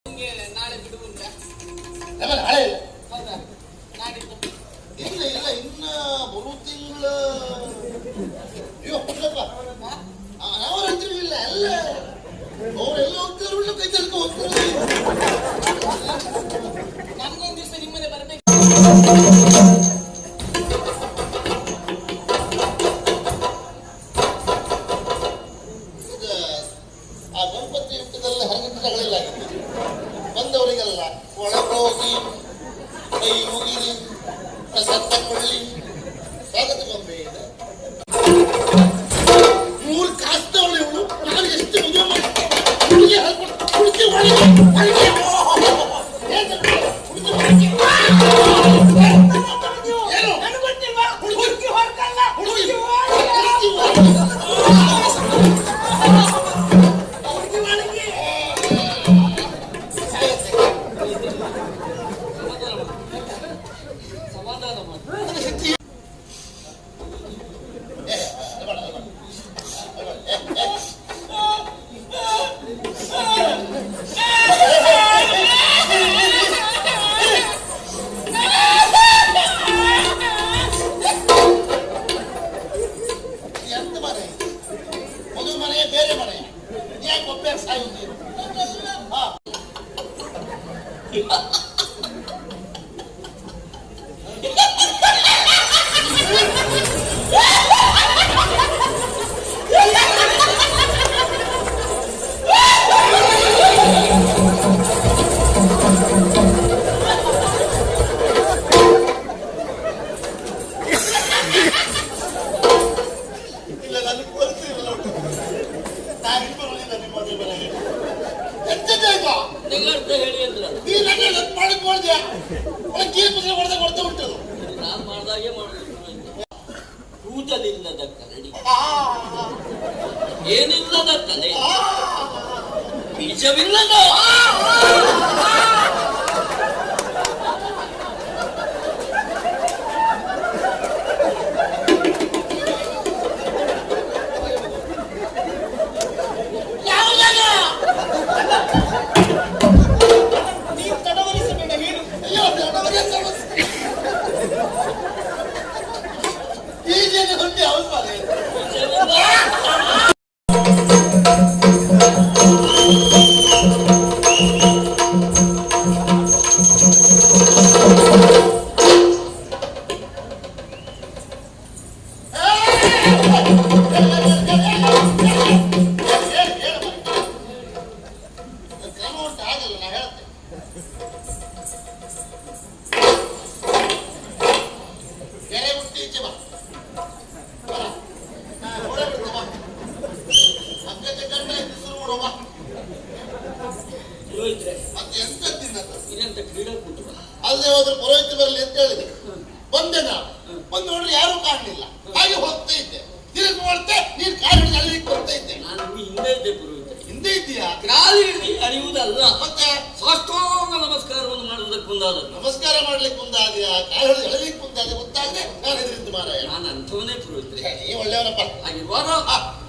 ನಾಳೆ ಬಿಡುವು ಉಂಟಾ? ನಾಳೆ ಇಲ್ಲ. ಹೌದಾ? ನಾಡಿದ್ದು ಇಲ್ಲ ಇಲ್ಲ, ಇನ್ನ ಬರು ತಿಂಗಳ ಅವರಂದ್ರೂ ಇಲ್ಲ. ಅಲ್ಲ ಅವರೆಲ್ಲ ಹೋಗ್ತಾರ, ಕೈ ತರ್ಕ ಹೋಗ್ತಾರೆ. ನಮ್ಗೊಂದು ದಿವಸ ನಿಮ್ಮನೆ ಬರಬೇಕು. ಆ ಗಣಪತಿ ಯುದ್ಧದಲ್ಲ ಹರಗಿಟ್ಟಗಳೆಲ್ಲ ಬಂದವರಿಗೆಲ್ಲ ಒಳಗೋಗಿ ಕೈ ಮುಗಿರಿ ಪ್ರಸಾದ ತಗೊಳ್ಳಿ ಸ್ವಾಗತ ಗೊಂಬೆ ಇದೆ. ಮೂರು ಕಾಸ್ತವಳು ಇವಳು. ನಾನು ಎಷ್ಟು ಮದುವೆ ಮಾಡಿ ಹುಡುಕಿ ಸಮಾಧಾನ ಮಾಡಿ. ಎಂತ ಮನೆ ಮದುವೆ ಮನೆಯ ಬೇರೆ ಮನೆಯ ಯಾಕೆ ಒಬ್ಬ ಸಾಯುತ್ತೀರಿ? ಇಲ್ಲ ನನಗೆ ಗೊತ್ತಿರಲ್ಲ. ನಾವಿಬ್ಬರು ನಿಮ್ಮ ಮದುವೆ ಮನೆಗೆ ಎಂತದೇಗ ನಿಂಗರ್ಥ ಹೇಳಿ ಅಂದ್ರ ನೀ ನನ್ನ ಮಾಡಕ್ ಮಾಡಿದ್ಯಾ? ಕೀರ್ಪುದ್ರೆ ಹೊಡೆದ ಹೊಡೆದ ಬಿಟ್ಟದು. ನಾನು ಮಾಡ್ದಾಗೆ ಮಾಡುದು. ಕೂದಲಿಲ್ಲದ ಕರಡಿ, ಏನಿಲ್ಲದ ತಲೆ, ಬೀಜವಿಲ್ಲದ ನೀವು ತಡವರಿಸಬೇಡ. ಹೇಳು. ಅಯ್ಯೋ ತಡವರಿಸ ಈಗೇನೆ ಹೊಂದಿ ಅವಳು ಮಾರೆ. ಕ್ರಮ ಉಂಟು, ಆಗಲ್ಲ. ನಾ ಹೇಳ್ತೆ ಕೆರೆ ಬಿಟ್ಟು ಈಚೆ ಬಾ. ಒಳ್ಳೆ ಬಿಡ್ತು ಬಾ. ಅಕ್ಕಕ್ಕೆ ಗಂಡ ಇದ್ದು ಶುರು ಮಾಡುವ ಬಾ. ಪುರೋಹಿತ್ರೆ, ಮತ್ತೆ ಎಂತ ತಿನ್ನದು? ಇದೆಂತ ಕ್ರೀಡಾಕೂಟ? ಅಲ್ಲದೆ ಹೋದ್ರೆ ಪುರೋಹಿತ ಬರಲಿ ಅಂತ ಹೇಳಿದೆ. ಬಂದೆ ನಾನು. ಬಂದು ನೋಡ್ರಿ ಯಾರೂ ಕಾಣಲಿಲ್ಲ. ಹಾಗೆ ಹೋಗ್ತಾ ಇದ್ದೆ. ತಿರುಗಿ ನೋಡ್ತೆ ನೀನು ಕಾಲು ಹಿಡಿದು ಅಲ್ಲಿಗೆ ಬರ್ತಾ ಇದ್ದೆ. ನಾನು ಹಿಂದೆ ಇದ್ದೆ ಪುರೋಹಿತ್ರೆ. ಹಿಂದೆ ಇದ್ದೀಯಾ? ಕಾಲು ಹಿಡಿದು ಅರಿಯುವುದಲ್ಲ, ಮತ್ತೆ ಸಾಷ್ಟಾಂಗ ನಮಸ್ಕಾರವನ್ನು ಮಾಡುವುದಕ್ಕೆ ಮುಂದಾದದ್ದು. ನಮಸ್ಕಾರ ಮಾಡ್ಲಿಕ್ಕೆ ಮುಂದಾದ್ಯಾ? ಕಾಲು ಹಿಡಿದು ಎಳಲಿಕ್ಕೆ ಮುಂದಾದೆ ಗೊತ್ತಾಗದೆ ನಾನು ಹೆದರಿದ್ದು ಮಾರಾಯ. ನಾನು ಅಂಥವನೇ ಪುರೋಹಿತ್ರೆ. ನೀ ಒಳ್ಳೆಯವನಪ್ಪ. ಹಾಗಿರುವಾಗ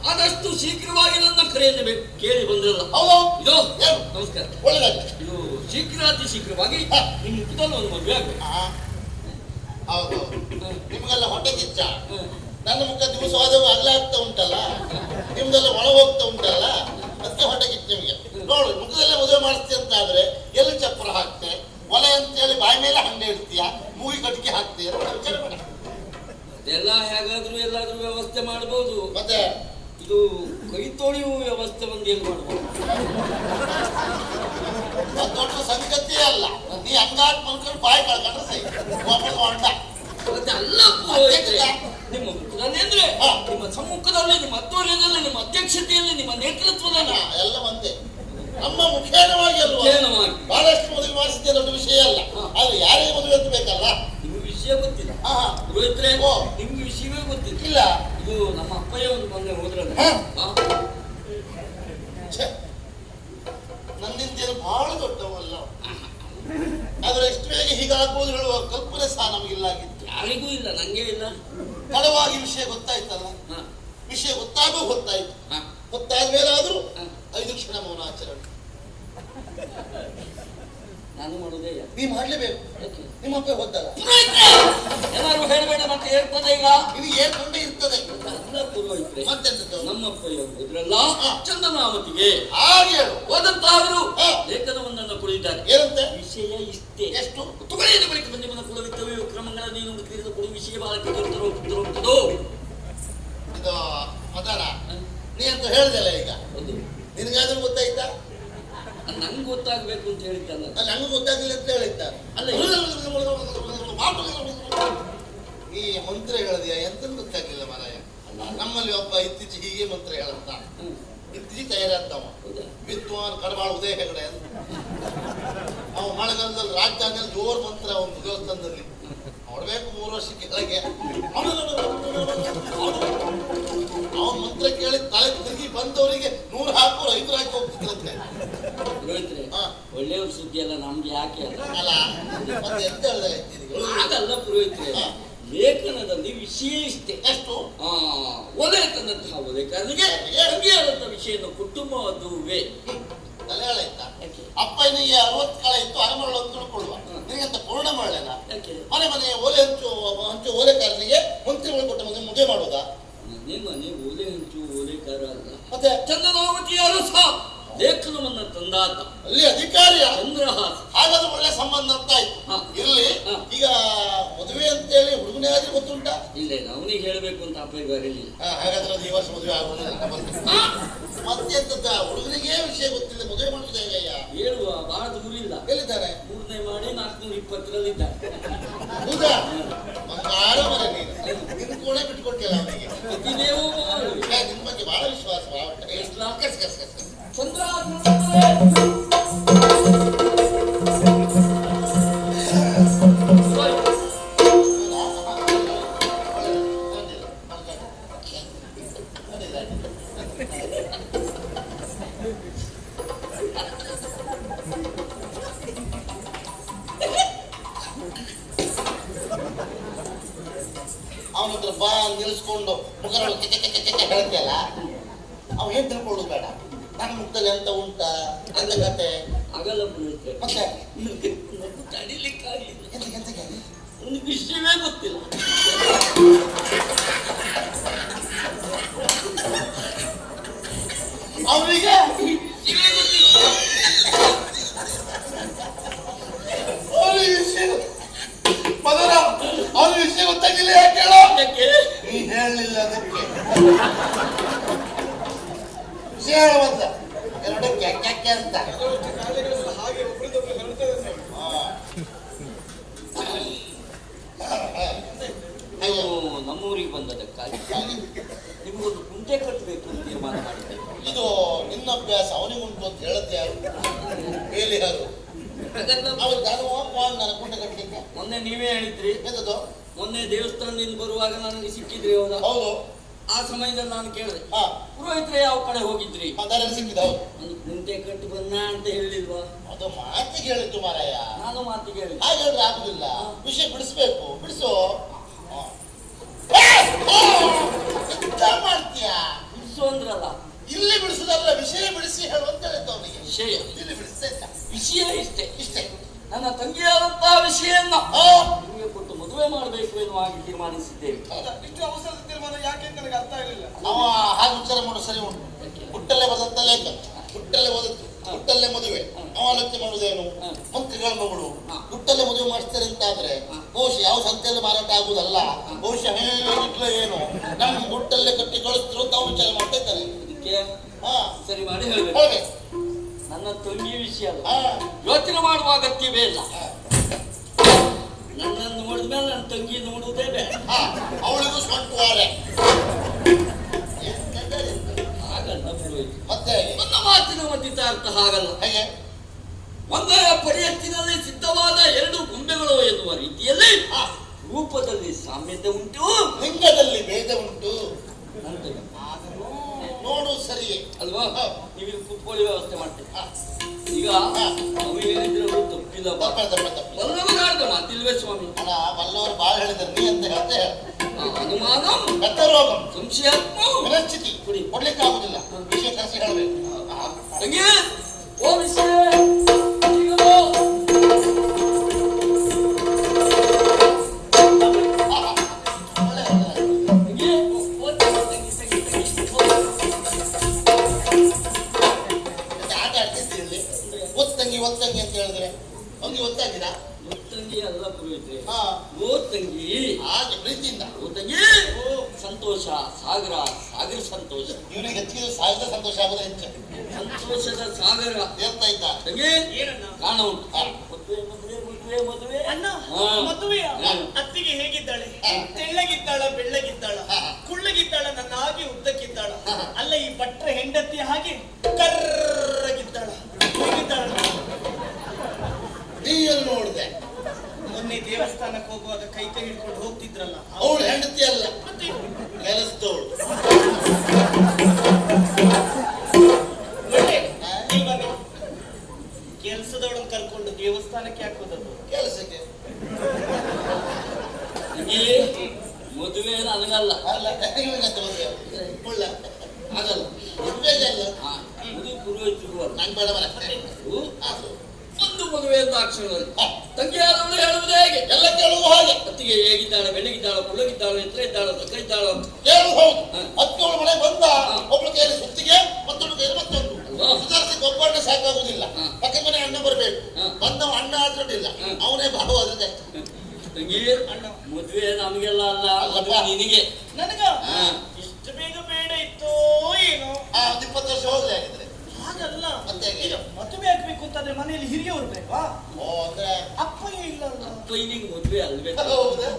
ಆದಷ್ಟು ಶೀಘ್ರವಾಗಿ ನನ್ನ ಕರೆಯನ್ನು ಕೇಳಿ ಬಂದಿರಲ್ಲ. ಹೌದು. ಇದು ಏನು? ನಮಸ್ಕಾರ. ಒಳ್ಳೆದಾಗ್ತದೆ. ಇದು ಅತಿ ಶೀಘ್ರವಾಗಿ ನಿಮ್ಮ ಮುಖದಲ್ಲಿ ಒಂದು ಮದುವೆ ಆಗ್ಬೇಕು. ಹೌದು. ನಿಮ್ಗೆಲ್ಲ ಹೊಟ್ಟೆ ಕಿಚ್ಚ. ನನ್ನ ಮುಖ ದಿವಸ ಹೋದವು ಅಗಲ ಆಗ್ತಾ ಉಂಟಲ್ಲ, ನಿಮ್ದೆಲ್ಲ ಒಳ ಹೋಗ್ತಾ ಉಂಟಲ್ಲ, ಅದಕ್ಕೆ ಹೊಟ್ಟೆ ಕಿಚ್ಚ ನಿಮಗೆ. ನೋಡು, ಮುಖದಲ್ಲೇ ಮದುವೆ ಮಾಡಿಸ್ತೀಯ ಅಂತ ಆದ್ರೆ ಎಲ್ಲಿ ಚಪ್ಪರ ಹಾಕ್ತೆ, ಒಲೆ ಅಂತೇಳಿ ಬಾಯಿ ಮೇಲೆ ಹಂಡೆ ಇಡ್ತೀಯ, ಮೂಗಿ ಕಟ್ಟಿಗೆ ಹಾಕ್ತೀಯ ಅಂತ ವಿಚಾರ ಮಾಡ. ಎಲ್ಲ ಹೇಗಾದ್ರೂ ಎಲ್ಲಾದ್ರೂ ವ್ಯವಸ್ಥೆ ಮಾಡಬಹುದು. ಮತ್ತೆ ಇದು ಕೈ ತೊಳೆಯುವ ವ್ಯವಸ್ಥೆ ಒಂದು ಏನು ಮಾಡಬಹುದು? ಅದು ದೊಡ್ಡ ಸಂಗತಿಯೇ ಅಲ್ಲ. ನೀ ಹಂಗಾಟ್ ಮನ್ಕೊಂಡು ಬಾಯಿ ಕಳ್ಕೊಂಡ್ರೆ ಸೈ ಒಬ್ಬರು ಹೊಂಡ. ಮತ್ತೆ ಅಲ್ಲ ಪುರೋಹಿತ್ರೆ, ನಿಮ್ಮ ಮುಖದಲ್ಲಿ ಅಂದ್ರೆ ನಿಮ್ಮ ಸಮ್ಮುಖದಲ್ಲಿ, ನಿಮ್ಮ ಅಧ್ವರ್ಯದಲ್ಲಿ, ನಿಮ್ಮ ಅಧ್ಯಕ್ಷತೆಯಲ್ಲಿ, ನಿಮ್ಮ ನೇತೃತ್ವದಲ್ಲಿ ಎಲ್ಲ ಒಂದೇ. ನಮ್ಮ ಮುಖೇನವಾಗಿ ಅಲ್ವಾ? ಬಹಳಷ್ಟು ಮದುವೆ ಮಾಡಿಸಿದ್ದೆ ದೊಡ್ಡ ವಿಷಯ ಅಲ್ಲ. ಆದ್ರೆ ಯಾರಿಗೆ ಮದುವೆ ಅಂತ ಬೇಕಲ್ಲ. ನಿಮ್ಗೆ ವಿಷಯ ಗೊತ್ತಿಲ್ಲ ಪುರೋಹಿತ್ರೆ, ನಿಮ್ಗೆ ವಿಷಯವೇ ಗೊತ್ತಿಲ್ಲ. ಇಲ್ಲ. ಇದು ನಮ್ಮ ಅಪ್ಪಯ್ಯ ಒಂದು ಮೊನ್ನೆ ಹೋದ್ರಲ್ಲ, ನನ್ನಿಂದೇನು ಬಹಳ ದೊಡ್ಡವಲ್ಲ. ಆದ್ರೆ ಎಷ್ಟು ಬೇಗ ಹೀಗಾಗ್ಬೋದು ಹೇಳುವ ಕಲ್ಪನೆ ಸಹ ನಮಗಿಲ್ಲ ಆಗಿತ್ತು. ಯಾರಿಗೂ ಇಲ್ಲ, ನಂಗೆ ಇಲ್ಲ. ತಡವಾಗಿ ವಿಷಯ ಗೊತ್ತಾಯ್ತಲ್ಲ, ವಿಷಯ ಗೊತ್ತಾಗೂ ಗೊತ್ತಾಯ್ತು. ಗೊತ್ತಾದ ಮೇಲಾದ್ರೂ 5 ಕ್ಷಣ ಮೌನ ಆಚರಣೆ. ನಾನು ಮಾಡುದೇ ನೀ ಮಾಡ್ಲೇಬೇಕು. ನಿಮ್ಮ ಅಪ್ಪ ಹೋದಲ್ಲ. ಏನಾದ್ರು ಹೇಳಬೇಡ ಮತ್ತೆ ಹೇಳ್ತದೆ ಈಗ. ಇದು ಹೇಳ್ಕೊಂಡೇ ಇರ್ತದೆ. ಅಲ್ಲ ಪುರೋಹಿತ್ರೆ, ಮತ್ತೆಂತದ್ದು? ನಮ್ಮಪ್ಪ ಹೋದ್ರಲ್ಲ ಚಂದನಾಮತಿಗೆ ಹಾಗೆ ಹೇಳು. ಹೋದಂತಹವರು ಲೇಖನವೊಂದನ್ನು ಕುಳಿದ್ದಾರೆ. ಏನಂತೆ? ವಿಷಯ ಇಷ್ಟೇ. ಎಷ್ಟು? ತುಗಳಿಯನ್ನು ಬಳಿಕ ಬಂದಿವನ ಕುಲವಿದ್ದವೇ ಕ್ರಮಗಳ ನೀನು ತೀರಿದ ಕುಳು ವಿಷಯ ಬಾಲಕ್ಕೆ ಹೋಗ್ತದೋ. ಇದು ಮದನ, ನೀ ಅಂತ ಹೇಳ್ದಲ್ಲ ಈಗ. ಹೌದು, ನಿನಗಾದ್ರೂ ಗೊತ್ತಾಯ್ತಾ? ನಂಗೆ ಗೊತ್ತಾಗ್ಬೇಕು ಅಂತ ಹೇಳಿದ್ದಲ್ಲ. ನಂಗೂ ಗೊತ್ತಾಗಿಲ್ಲ ಅಂತ ಹೇಳಿದ್ದ. ಅಲ್ಲ, ಈ ಮಂತ್ರ ಹೇಳಿದ್ಯಾ ಎಂತ ಗೊತ್ತಾಗಿಲ್ಲ ಮಾರಾಯ. ನಮ್ಮಲ್ಲಿ ಒಬ್ಬ ಇತ್ತೀಚೆಗೆ ಹೀಗೆ ಮಂತ್ರ ಹೇಳಂತ, ಇತ್ತೀಚೆಗೆ ತಯಾರಾಗ್ತಾವ ವಿದ್ವಾನ್ ಕಡವಾಳ ಉದಯ ಹೆಗಡೆ ಅಂತ. ಅವ ಮಳೆಗಾಲದಲ್ಲಿ ರಾಜಧಾನಿಯಲ್ಲಿ ಜೋರ್ ಮಂತ್ರ ಒಂದು ದೇವಸ್ಥಾನದಲ್ಲಿ ನೋಡ್ಬೇಕು 3 ವರ್ಷಕ್ಕೆ ಕೆಳಗೆ ಅವನ ಮಂತ್ರ ಕೇಳಿ ತಲೆ ತಿರುಗಿ ಬಂದವರಿಗೆ 100 ಹಾಕೋರು 5 ಹಾಕಿ ಹೋಗ್ತಿದ್ರಂತೆ. ಒಳ್ಳೆಯವ್ರ ಸುದ್ದಿ ಅಲ್ಲ, ನಮ್ಗೆ ಯಾಕೆ ಅಲ್ಲ ಮತ್ತೆ ಎಂತ ಹೇಳ್ದಲ್ಲ ಹಾಗಲ್ಲ ಪುರೋಹಿತ್ರೆ. ಲೇಖನದಲ್ಲಿ ವಿಷಯ ಇಷ್ಟೇ. ಎಷ್ಟು? ಒಲೆ ತಂದಂತಹ ಒಲೆಕಾರನಿಗೆ ತಂಗಿಯಾದಂತಹ ವಿಷಯವನ್ನು ಕುಟುಂಬದುವೆ ತಲೆ ಹೇಳಾಯ್ತಾ? ಅಪ್ಪ ನಿನಗೆ 60 ಕಾಲ ಇತ್ತು, ಅರಮರಳು ಅಂತ ತಿಳ್ಕೊಳ್ಳುವ. ನಿನಗಂತ ಪೂರ್ಣ ಮಾಡಲೇನ? ಮನೆ ಮನೆ ಓಲೆ ಹಂಚು ಓಲೆಕಾರನಿಗೆ ಮಂತ್ರಿಗಳು ಕೊಟ್ಟ ಮನೆ ಮುಗೆ ಮಾಡುವುದಾ? ಮನೆ ಮನೆ ಓಲೆ ಹಂಚು ಓಲೆಕಾರ ಅಲ್ಲ, ಮತ್ತೆ ಚಂದನಾವತಿಯ ಅರಸ ಲೇಖನವನ್ನ ತಂದಾತ ಅಲ್ಲಿ ಅಧಿಕಾರಿಯ ಚಂದ್ರಹಾಸ. ಹಾಗಾದ್ರೆ ಒಳ್ಳೆ ಸಂಬಂಧ ಅಂತ ಆಯ್ತು. ಇರ್ಲಿ, ಈಗ ಮದುವೆ ಅಂತೇಳಿ ಹುಡುಗನೇ ಆದ್ರೆ ಗೊತ್ತುಂಟಾ? ಇಲ್ಲ, ಅವನಿಗೆ ಹೇಳ್ಬೇಕು ಅಂತ ಅಪ್ಪ ಬರಲಿಲ್ಲ. ಹಾಗಾದ್ರೆ ಅದು ಈ ವರ್ಷ ಮದುವೆ ಆಗುದಿಲ್ಲ. ಮತ್ತೆ ಎಂತದ ಹುಡುಗನಿಗೆ ವಿಷಯ ಗೊತ್ತಿಲ್ಲ, ಮದುವೆ ಮಾಡುದು ಹೇಗಯ್ಯ? ಹೇಳುವ ಬಹಳ ದೂರ ಇಲ್ಲ. ಎಲ್ಲಿದ್ದಾನೆ? 3ನೇ ಮಾಡಿ 420 ಹೌದಾ? ಬಂಗಾರ ಮರ ನೀನು. ನಿನ್ ಕೂಡ ಬಿಟ್ಕೊಟ್ಟಿಲ್ಲ ಅವನಿಗೆ. ನಿನ್ ಬಗ್ಗೆ ಬಹಳ ವಿಶ್ವಾಸ. ಚಂದ್ರ ಅವನ ಹತ್ರ ಬಾ ನಿಲ್ಸ್ಕೊಂಡು ಮುಖರೊಳಗೆ ಹೇಳ್ತಿಯಲ್ಲ, ಅವ್ ಏನ್ ತಿಳ್ಕೊಳ್ಳೋದು ಬೇಡ. ನನ್ನ ಮುಖದಲ್ಲಿ ಎಂತ ಉಂಟಾ ಅಂತ ಕತೆ ಆಗಲ್ಲ. ಮತ್ತೆ ತಡಿಲಿಕ್ಕಾಗಲಿಲ್ಲ. ಒಂದು ವಿಷಯವೇ ಗೊತ್ತಿಲ್ಲ. ಅವನಿಗೆ ಮದನ ಅವನ ವಿಷಯ ಗೊತ್ತಾಗಿಲ್ಲ. ಯಾಕೆ ಹೇಳೋ? ನೀ ಹೇಳಲಿಲ್ಲ ಅದಕ್ಕೆ ವಿಷಯ ಹೇಳುವಂತ ಎರಡು ಕ್ಯಾಕ್ಯಾಕೆ ಅಂತ. ನಮ್ಮೂರಿಗೆ ಬಂದದಕ್ಕಾಗಿ ನಿಮಗೊಂದು ಕುಂಟೆ ಕಟ್ಟಬೇಕು ಅಂತ ತೀರ್ಮಾನ ಮಾಡಿದ್ದೆ. ಇದು ನಿನ್ನ ಅಭ್ಯಾಸ, ಅವನಿಗುಂಟು ಅಂತ ಹೇಳತ್ತೆ ಯಾರು? ಬೇಲಿ ಯಾರು? ನಾನು ಕುಂಟೆ ಕಟ್ಟಲಿಕ್ಕೆ ಮೊನ್ನೆ ನೀವೇ ಹೇಳಿದ್ರಿ. ಎಂತದ್ದು? ಮೊನ್ನೆ ದೇವಸ್ಥಾನದಿಂದ ಬರುವಾಗ ನನಗೆ ಸಿಕ್ಕಿದ್ರಿ. ಹೌದಾ? ಹೌದು. ಆ ಸಮಯದಲ್ಲಿ ನಾನು ಕೇಳಿದೆ, ಪುರೋಹಿತ್ರೆ ಯಾವ ಕಡೆ ಹೋಗಿದ್ರಿ? ಸಿಕ್ಕಿದ. ಹೌದು. ಒಂದು ಕುಂಟೆ ಕಟ್ಟಿ ಬನ್ನ ಅಂತ ಹೇಳಿಲ್ವಾ? ಅದು ಮಾತಿಗೆ ಹೇಳಿದ್ದು ಮಾರಾಯ. ನಾನು ಮಾತಿಗೆ ಹೇಳಿದ್ದೆ. ಹಾಗೆ ಹೇಳಿದ್ರೆ ಆಗುದಿಲ್ಲ. ವಿಷಯ ಬಿಡಿಸ್ಬೇಕು. ಬಿಡಿಸು. ಮಾಡ್ತೀಯ? ಬಿಡಿಸು ಅಂದ್ರಲ್ಲ. ಇಲ್ಲಿ ಬಿಡಿಸುದಲ್ಲ, ವಿಷಯ ಬಿಡಿಸಿ ಹೇಳುವಂತ ಹೇಳಿದ್ದು ಅವನಿಗೆ. ವಿಷಯ ಇಲ್ಲಿ ಬಿಡಿಸ್ತಾ ವಿಷಯ ಇಷ್ಟೇ. ಇಷ್ಟೇ. ನನ್ನ ತಂಗಿಯಾದಂತಹ ವಿಷಯನ್ನ ನಿಮಗೆ ಕೊಟ್ಟು ಮದುವೆ ಮಾಡಬೇಕು ಎನ್ನುವ ಹಾಗೆ ತೀರ್ಮಾನಿಸಿದ್ದೇವೆ. ಇಷ್ಟು ಅವಸರದ ತೀರ್ಮಾನ ಯಾಕೆ ಅಂತ ನನಗೆ ಅರ್ಥ ಆಗಲಿಲ್ಲ. ಅವ ಹಾಗೆ ವಿಚಾರ ಮಾಡೋ ಸರಿ ಉಂಟು. ಹುಟ್ಟಲ್ಲೇ ಬದಂತ ಲೇಖ, ಹುಟ್ಟಲ್ಲೇ ಓದತ್ತು, ಹುಟ್ಟಲ್ಲೇ ಮದುವೆ. ಅವ ಆಲೋಚನೆ ಮಾಡುವುದೇನು? ಮಂತ್ರಿಗಳ ಮಗಳು ಹುಟ್ಟಲ್ಲೇ ಮದುವೆ ಮಾಡಿಸ್ತಾರೆ ಅಂತ ಆದ್ರೆ ಬಹುಶಃ ಯಾವ ಸಂತೆಯಲ್ಲಿ ಮಾರಾಟ ಆಗುದಲ್ಲ. ಬಹುಶಃ ಹೇಗಿಟ್ಲ ಏನು ನಮ್ಮ ಹುಟ್ಟಲ್ಲೇ ಕಟ್ಟಿ ಕಳಿಸ್ತಿರೋ ಅಂತ ಅವ್ನು ವಿಚಾರ ಮಾಡ್ತಾ ಇದ್ದಾನೆ. ಇದಕ್ಕೆ ಸರಿ ಮಾಡಿ ಹೇಳ್ಬೇಕು. ನನ್ನ ತಂಗಿ ವಿಷಯ ಅಲ್ಲ, ಯೋಚನೆ ಮಾಡುವ ಅಗತ್ಯವೇ ಇಲ್ಲ. ನನ್ನನ್ನು ನೋಡಿದ್ಮೇಲೆ ನನ್ನ ತಂಗಿ ನೋಡುವುದೇ ಬೇಡ. ಅವಳಿಗೂ ಸ್ವಂಟವಾರೆ ಹಾಗಲ್ಲ ಮತ್ತೆ ನನ್ನ ಮಾತಿನ ಮಧ್ಯದಾರ್ಥ ಹಾಗಲ್ಲ. ಹೇಗೆ? ಒಂದೇ ಪರಿಯತ್ತಿನಲ್ಲಿ ಸಿದ್ಧವಾದ 2 ಗೊಂಬೆಗಳು ಎನ್ನುವ ರೀತಿಯಲ್ಲಿ ರೂಪದಲ್ಲಿ ಸಾಮ್ಯತೆ ಉಂಟು, ಲಿಂಗದಲ್ಲಿ ಭೇದ ಉಂಟು ಅಂತ ನೋಡು ಸರಿಯೇ ಅಲ್ವಾ? ನೀವು ಕುತ್ಕೊಳ್ಳಿ ವ್ಯವಸ್ಥೆ ಮಾಡ್ತೀವಿ. ಈಗ ನಾವು ಹೇಳಿದ್ರೆ ತಪ್ಪಿಲ್ಲ. ವಲ್ಲವಗಾರದ ಮಾತಿಲ್ವೇ ಸ್ವಾಮಿ? ಅಲ್ಲ, ವಲ್ಲವರು ಬಾಳ ಹೇಳಿದ್ರು. ನೀ ಅಂತ ಹೇಳ್ತೆ ಅನುಮಾನಂ ಕರ್ತರೋಗಂ ಸಂಶಯಾತ್ಮ ಪರಿಸ್ಥಿತಿ ಕೊಡ್ಲಿಕ್ಕೆ ಆಗುದಿಲ್ಲ. ವಿಷಯ ಕರೆಸಿ ಹೇಳಬೇಕು. ತಂಗಿ ಓ ವಿಷಯ ಒತ್ತಂಗಿ ಒತ್ತಂಗಿ ಅಂತ ಹೇಳಿದ್ರೆ ಅವ್ನಿಗೆ ಒತ್ತಾಗಿದ ಮುತ್ತಂಗಿ ಅಲ್ಲ ಪುರೋಹಿತ್ರೆ, ಹಾ ಓ ತಂಗಿ, ಹಾಗೆ ಪ್ರೀತಿಯಿಂದ ಓ ತಂಗಿ, ಸಂತೋಷ ಸಾಗರ, ಸಾಗರ ಸಂತೋಷ. ಇವನಿಗೆ ಹೆಚ್ಚಿಗೆ ಸಾವಿರ ಸಂತೋಷ ಆಗೋದು ಹೆಚ್ಚು. ಸಂತೋಷದ ಸಾಗರ ಹೇಳ್ತಾ ಇದ್ದ ತಂಗಿ, ಏನಣ್ಣ? ಕಾಣ ಉಂಟು. ಮದುವೆ ಮದುವೆ ಮದುವೆ ಮದುವೆ. ಅಣ್ಣ ಹಾ. ಮದುವೆಯ ಹಾ. ಅತ್ತಿಗೆ ಹೇಗಿದ್ದಾಳೆ? ಹಾ. ತೆಳ್ಳಗಿದ್ದಾಳ, ಬೆಳ್ಳಗಿದ್ದಾಳ, ಹಾ. ಕುಳ್ಳಗಿದ್ದಾಳ, ನನ್ನ ಹಾಗೆ ಉದ್ದಕ್ಕಿದ್ದಾಳ? ಹಾ. ಅಲ್ಲ ಈ ಭಟ್ರ ಹೆಂಡತಿ ಹಾಗೆ ಕರ್ರಗಿದ್ದಾಳ, ಹೇಗಿದ್ದಾಳ? ಟಿವಿಯಲ್ಲಿ ನೋಡಿದೆ. ಮೊನ್ನೆ ದೇವಸ್ಥಾನಕ್ಕೆ ಹೋಗುವಾಗ ಕೈ ಕೈ ಹಿಡ್ಕೊಂಡು ಹೋಗ್ತಿದ್ರಲ್ಲ, ಅವಳು ಹೆಂಡತಿ ಅಲ್ಲ, ಮತ್ತೆ ಕೆಲಸದವಳು. ಒಳ್ಳೆ ಇವಾಗ ಕೆಲಸದವಳನ್ನು ಕರ್ಕೊಂಡು ದೇವಸ್ಥಾನಕ್ಕೆ ಹಾಕೋದದ್ದು ಕೆಲಸಕ್ಕೆ ತಂಗಿ, ಮದುವೆ ನನಗಲ್ಲ. ಅಲ್ಲ ಇವನಿಗಂತ ಮದುವೆ ಮುಳ್ಳ ಆಗಲ್ಲ, ಮದುವೆಗೆ ಅಲ್ಲ. ಹಾ, ಇದು ಪುರೋಹಿತರಿಗೂ ಅಲ್ಲ. ನಂಗೆ ಬೇಡ ಮನೆ ಇದು ಅದು ಒಂದು ಮದುವೆ ಅಂತ ಅಕ್ಷರದಲ್ಲಿ ತಂಗಿ ಆದವಳು ಹೇಳುವುದು ಹೇಗೆ? ಎಲ್ಲ ಕೇಳುವುದು ಹಾಗೆ. ಅತ್ತಿಗೆ ಹೇಗಿದ್ದಾಳೆ, ಬೆಳಗಿದ್ದಾಳ, ಕುಳ್ಳಗಿದ್ದಾಳ, ಎತ್ತರ ಇದ್ದಾಳ, ದಕ್ಕ ಇದ್ದಾಳ ಅಂತ ಕೇಳುವುದು ಹೌದು. ಹಾ. ಹತ್ತವಳು ಮನೆಗೆ ಬಂದ, ಹಾ. ಒಬ್ಳು ಕೈಯಲ್ಲಿ ಸುತ್ತಿಗೆ, ಮತ್ತೊಂದು ಕೈಯಲ್ಲಿ ಮತ್ತೊಂದು. ಹಾ. ಸುಧಾರಿಸಿ ಒಬ್ಬಣ್ಣ ಸಾಕಾಗುದಿಲ್ಲ. ಹಾ. ಪಕ್ಕದ ಮನೆ ಅಣ್ಣ ಬರಬೇಕು. ಹಾ. ಬಂದವ ಅಣ್ಣ ಆದ್ರೊಡ್ಡಿಲ್ಲ, ಹಾ. ಅವನೇ ಭಾವವಾದ್ರೆ ತಂಗಿ, ಅಣ್ಣ. ಮದುವೆ ನಮಗೆಲ್ಲ ಅಲ್ಲ, ಅಲ್ಲಪ್ಪ. ಮದುವೆ ನಿನಗೆ. ನನಗ ಹಾ. ಇಷ್ಟು ಬೇಗ ಬೇಡ ಇತ್ತೋ ಏನೋ. 20 ವರ್ಷ ಹೋಗ್ಲಿ ಆಗಿದ್ರೆ. ಹಾಗಲ್ಲ, ಮತ್ತೆ ಹೇಗೆ? ಈಗ ಮದುವೆ ಆಗ್ಬೇಕು ಅಂತಾದ್ರೆ ಮನೆಯಲ್ಲಿ ಹಿರಿಯವರು ಬೇಕವಾ? ಓ ಅಂದ್ರೆ ಅಪ್ಪಯ್ಯ ಇಲ್ಲ ಅಲ್ಲ. ಅಪ್ಪ ಇದೀಗ ಮದುವೆ ಅಲ್ವೇ? ಹೌದಾ?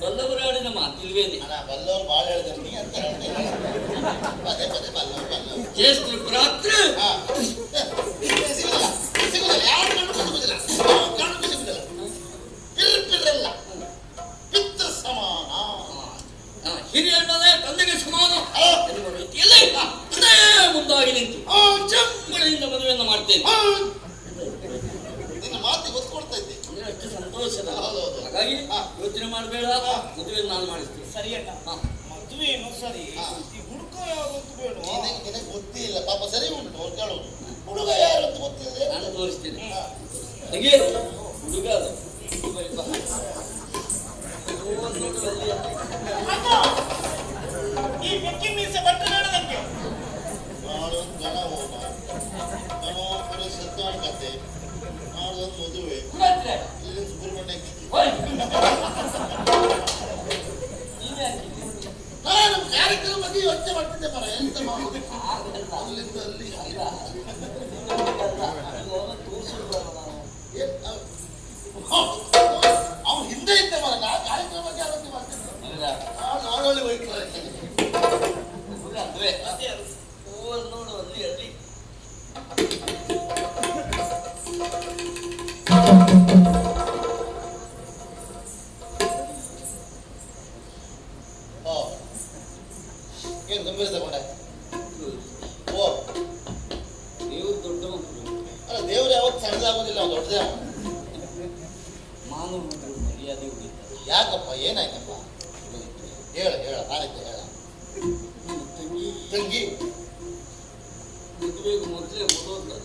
ಬಲ್ಲವರಾಡಿನ ಮಾತಿಲ್ವೇನೆ? ಅಣ್ಣ ಬಲ್ಲವ್ರು ಬಾಳ ಹೇಳಿದ್ರು ನೀ ಅಂತ ಹೇಳ್ತೀನಿ. ಪದೇ ಪದೇ ಬಲ್ಲವ್ರು ಜ್ಯೇಷ್ಠ ರಾತ್ರಿ ಹಾ. ಸಿಗುದಿಲ್ಲ ಸಿಗುದಿಲ್ಲ, ಯಾರು ಕಣ್ಣು ಸಿಗುದಿಲ್ಲ, ಯಾವ ಕಣ್ಣು ಸಿಗುದಿಲ್ಲ. ಪಿರ್ರಲ್ಲ ಪಿತೃ ಸಮಾನ. ಹಿರಿಯಣ್ಣನೇ ತಂದೆಗೆ ಸಮಾನ ಹಾ. ಎನ್ನುವ ರೀತಿಯಲ್ಲಿ ಅದೇ ಮುಂದಾಗಿ ನಿಂತು ಚಪ್ಪಳಿಯಿಂದ ಮದುವೆಯನ್ನು ಮಾಡ್ತೇನೆ. ನಿನ್ನ ಮಾತಿಗೆ ಒತ್ತು ಕೊಡ್ತಾ ಇದ್ದೆ. ಅಂದ್ರೆ ಅಷ್ಟು ಸಂತೋಷದ. ಹೌದೌದು. ಹಾಗಾಗಿ ಹಾ. ಯೋಚನೆ ಮಾಡಬೇಡ, ಮದುವೆ ನಾನು ಮಾಡಿಸ್ತೀನಿ. ಸರಿ ಅಣ್ಣ, ಹಾ. ಮದುವೆ ಏನೋ ಸರಿ, ಹಾ. ಈ ಹುಡುಕ ಯಾರು ಅಂತ ಬೇಡ. ನಿನಗೆ ಗೊತ್ತೇ ಇಲ್ಲ ಪಾಪ. ಸರಿ ಉಂಟು ಅವ್ರು ಕೇಳೋದು. ಹುಡುಗ ಯಾರು ಅಂತ ಗೊತ್ತಿಲ್ಲ. ನಾನು ತೋರಿಸ್ತೇನೆ. ಹಾ. ಹಾಗೆ ಹುಡುಗ ಅದು. ಹುಡುಗ ಬಾ. ಓ, ನೋಡು ಅಲ್ಲಿ. ಅಣ್ಣ, ಈ ಬೆಕ್ಕಿ ಮೀಸೆ ಬಟ್ಟೆ ಬೇಡ ನನಗೆ. ನಾಳೊಂದು ಗಣ ಹೋಮ, ಗಣೋಪುರ ಸತ್ಯವಾದ ಕತೆ, ನಾಳೊಂದು ಮದುವೆ, ಮಾತ್ರ. ಇಲ್ಲಿ ಸುಬ್ರಹ್ಮಣ್ಯಕ್ಕೆ. ಹೋಯ್. ನೀನೇ ಹಾಕಿದ್ದೆ. ನಾನು ಕಾರ್ಯಕ್ರಮ ಬಗ್ಗೆ ಯೋಚನೆ ಮಾಡ್ತಿದ್ದೆ ಮರ. ಎಂತ ಮಾಡುದು ಆಗಲ್ಲ. ಅಲ್ಲಿಂದ ಅಲ್ಲಿ. ಅಲ್ಲ. ನಿನಗಲ್ಲ. ಅದು ಅವನು ತೋರಿಸಿದ್ರಲ್ಲ ನಾವು. ಅವ್ನು ಹಿಂದೆ ಇದ್ದೆ ಮರ. ನಾ ಕಾರ್ಯಕ್ರಮ ಬಗ್ಗೆ ಆಲೋಚನೆ ಮಾಡ್ತಿದ್ದೆ. ಹೌದಾ? ನಾಳೊಳ್ಳೆ ಹೋಯ್ತು. ಹುಡುಗ ಅಂದ್ರೆ ಅದೇ ಅದು. ಓ, ಅಲ್ಲಿ ನೋಡು ಅಲ್ಲಿ ಅಲ್ಲಿ. ಏನು ಗಂಭೀರ ತಗೊಂಡ? ಓ ನೀವು ದೊಡ್ಡ ಮಕ್ಕಳು. ಅಲ್ಲ, ದೇವ್ರು ಯಾವತ್ತು ಸಣ್ಣದಾಗೋದಿಲ್ಲ, ಅವ್ನು ದೊಡ್ಡದೇ ಅವನು. ಮಾನವ ಮರ್ಯಾದೆ ಉಳಿತಾರೆ. ಯಾಕಪ್ಪ ಏನಾಯ್ತಪ್ಪ? ಹೇಳ ಹೇಳ ನಾನಿದ್ದೆ ಹೇಳ. ತಂಗಿ ತಂಗಿ ಮದುವೆಗೆ ಮೊದಲೇ ಓದೋದು.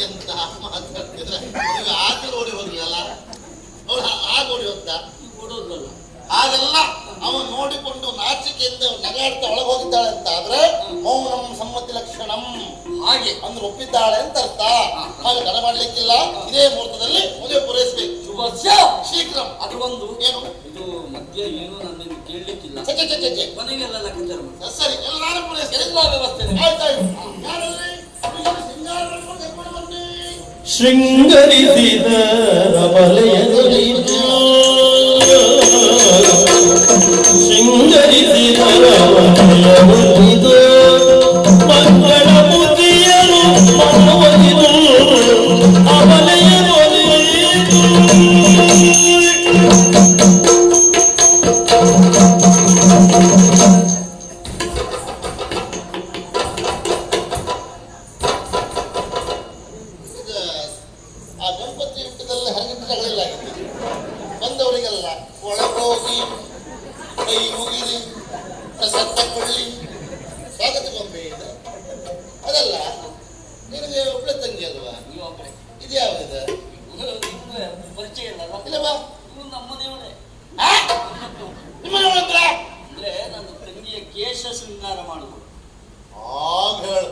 ಎಂತ ಮಾತಾಡ್ತಿದ್ರೆ ನೀವು ಆಚೆ ಓಡಿ ಹೋಗ್ಲಿಲ್ಲ. ಅವಳು ಆಗ ಓಡಿ ಹೋಗ್ತ ಓಡೋದಲ್ಲ. ಹಾಗಲ್ಲ, ಅವನು ನೋಡಿಕೊಂಡು ನಾಚಿಕೆಯಿಂದ ನಗಾಡ್ತಾ ಒಳಗೆ ಹೋಗಿದ್ದಾಳೆ ಅಂತ ಆದ್ರೆ ಮೌನಂ ಸಮ್ಮತಿ ಲಕ್ಷಣಂ, ಹಾಗೆ ಅಂದ್ರೆ ಒಪ್ಪಿದ್ದಾಳೆ ಅಂತ ಅರ್ಥ. ಹಾಗೆ ತಡ ಮಾಡ್ಲಿಕ್ಕಿಲ್ಲ, ಇದೇ ಮುಹೂರ್ತದಲ್ಲಿ ಮದುವೆ ಪೂರೈಸಬೇಕು. ಶುಭಸ್ಯ ಶೀಘ್ರ. ಅದು ಒಂದು. ಏನು ಇದು ಮಧ್ಯ ಏನು ನನ್ನನ್ನು ಕೇಳಲಿಕ್ಕಿಲ್ಲ. ಚೆ ಚೆ ಚೆ. ಕೊನೆಗೆಲ್ಲ ಲೆಕ್ಕಾಚಾರ ಮಾಡಿ ಸರಿ, ಎಲ್ಲ ನಾನು ಪೂರೈಸ್ತೇನೆ. ಎಲ್ಲ ವ್ಯವಸ್ಥೆ ಇದೆ. ಆಯ್ತಾಯ್ತು. ಯಾರಲ್ಲಿ ಸಿಂಗಾರ ಮಾಡ್ಕೊಂಡು ಕರ್ಕೊಂಡು ಬನ್ನಿ. ಶೃಂಗರಿಸಿದ ರಮಲೆಯನುರಿದು ಶೃಂಗರಿಸಿದ ರಮಲೆಯನುರಿದು ಮಂಗಳ ಮುದಿಯರು ಮನವರಿದು ಅವಲೆಯನುರಿದು ಆ ಗಣಪತಿ ಯುದ್ಧದಲ್ಲಿ ಹರಗಿಟ್ಟಗಳಿಲ್ಲ. ಬಂದವರಿಗೆಲ್ಲ ಒಳಗೋಗಿ ಕೈ ಮುಗಿರಿ ಪ್ರಸಾದ ತಗೊಳ್ಳಿ ಸ್ವಾಗತ ಗೊಂಬೆ ಇದೆ. ಅದಲ್ಲ, ನಿನಗೆ ಒಬ್ಬಳೆ ತಂಗಿ ಅಲ್ವಾ? ನೀವು ಒಬ್ಬರೇ. ಇದು ಯಾವ್ದಿದೆ? ನಿಮ್ಗೆ ಪರಿಚಯ ಇಲ್ಲಲ್ಲ? ಇಲ್ಲವಾ? ಇವ್ರು ನಮ್ಮನೆಯವಳೇ. ನಿಮ್ಮವಳಂದ್ರ ಅಂದ್ರೆ ನನ್ನ ತಂಗಿಯ ಕೇಶ ಶೃಂಗಾರ ಮಾಡುವುದು. ಆಗ ಹೇಳು.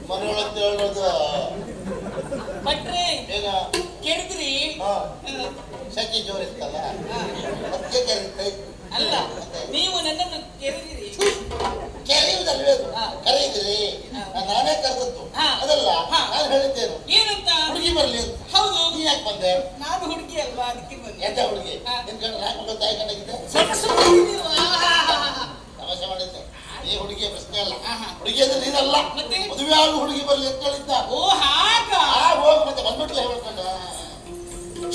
ಮನೆಯೊಳಗೆ ಹೇಳೋದು ಭಟ್ರೆ ಈಗ ಕೇಳಿದ್ರಿ ಹಾ ಶೆಕೆ ಜೋರಿತ್ತಲ್ಲ ಅದಕ್ಕೆ ಕರೀತೈ ಅಲ್ಲ ನೀವು ನನ್ನನ್ನು ಕೇಳಿದಿರಿ ಕೆರೆಯುವುದಲ್ವೇ ಅದು ಹಾ. ಕರೀದ್ರಿ ನಾನೇ ಕರೆದದ್ದು ಹಾ. ಅದಲ್ಲ ಹಾ. ನಾನು ಹೇಳಿದ್ದೇನು ಏನಂತ ಹುಡುಗಿ ಬರ್ಲಿ ಅಂತ ಹೌದು ನೀ ಯಾಕೆ ಬಂದೆ ನಾನು ಹುಡುಗಿ ಅಲ್ವಾ ಅದಕ್ಕೆ ಬಂದೆ ಎಂತ ಹುಡುಗಿ ಹಾ. ನಿನ್ ಕಡೆ ನಾಲ್ಕು ಮಕ್ಕಳು ತಾಯಿ ಕಂಡಾಗಿದೆ ಸ್ವಲ್ಪ ಸುಮ್ಮನೆ ನೀವು. ತಮಾಷೆ ಮಾಡಿದ್ದೆ ಈ ಹುಡುಗಿಯ ಪ್ರಶ್ನೆ ಅಲ್ಲ ಆಹಾ. ಹುಡುಗಿ ಅಂದ್ರೆ ನೀನಲ್ಲ ಮತ್ತೆ? ಮದುವೆ ಆಗು ಹುಡುಗಿ ಬರ್ಲಿ ಅಂತ ಹೇಳಿದ್ದ ಓ ಹಾಗ ಹೋಗಿ ಮತ್ತೆ ಬಂದ್ಬಿಟ್ಲೆ ಹೇಳ್ಕೊಂಡ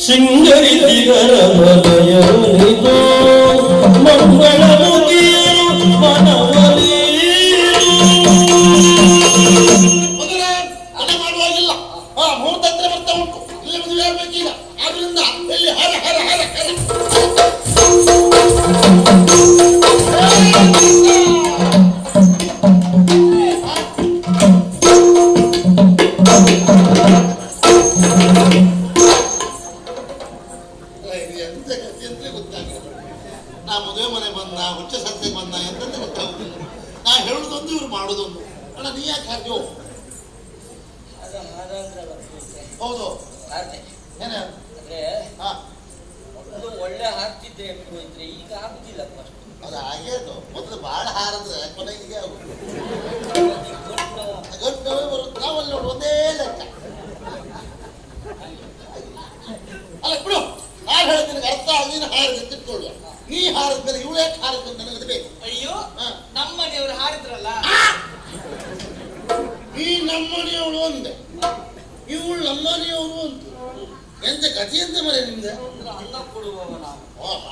ಶೃಂಗರಿದಿಗರ ವಲಯನಿದು ಮಂಗಳ ಮುಗಿಯಲು ಮನವಲೀರು ಮದುವೆ ತಡೆ ಮಾಡುವಾಗಿಲ್ಲ ಮುಹೂರ್ತ ಹತ್ರ ಬರ್ತಾ ಉಂಟು ಇಲ್ಲಿ ಮದುವೆ ಆಗ್ಬೇಕೀಗ ಆದ್ರಿಂದ ಎಲ್ಲಿ ಹರ ಹರ ಹರ ಹರ ಎಂತ ಕಥೆ ಅಂತ ಗೊತ್ತಾಗಲ್ಲ ನಾ ಮದುವೆ ಮನೆ ಬಂದ ಹುಚ್ಚ ಸಂತೆಗೆ ಬಂದ ಎಂತಂತ ಗೊತ್ತಾಗುದಿಲ್ಲ ನಾ ಹೇಳುದೊಂದು ಇವ್ರು ಮಾಡುದೊಂದು ಅಣ್ಣ ನೀ ಯಾಕೆ ಹಾಕ್ಯೋ ಹೌದು ಏನ ಹಾ ಒಳ್ಳೆ ಹಾಕ್ತಿದ್ದೆ ಇದ್ರೆ ಈಗ ಆಗುದಿಲ್ಲಪ್ಪ ಅದು ಹಾಗೆ ಅದು ಮೊದಲು ಬಹಳ ಹಾರಿದ್ರೆ ಕೊನೆಗೆ ಆಗುದು ಗಂಟು ನೋವೇ ಬರುತ್ತೆ ನಾವಲ್ಲಿ ನೋಡಿ ಒಂದೇ ಲೆಕ್ಕ ಅಲ್ಲ ಬಿಡು ನಾನು ಹೇಳ್ತೀನಿ ಅರ್ಥ ನೀನು ಹಾರಿದ್ರೆ ತಿಳ್ಕೊಳ್ಳುವ ನೀ ಹಾರಿದ್ಮೇಲೆ ಇವಳು ಯಾಕೆ ಹಾರಿದ್ರೆ ನನಗೆ ಬೇಕು ಅಯ್ಯೋ ಹಾ. ನಮ್ಮನೆಯವರು ಹಾರಿದ್ರಲ್ಲ ನೀ ನಮ್ಮನೆಯವಳು ಒಂದೇ ಇವಳು ನಮ್ಮನೆಯವರು ಅಂತ ಎಂತ ಕಥೆ ಎಂತ ಮರೆ ನಿಮ್ದೆ ಅನ್ನ ಕೊಡುವವ ನಾವು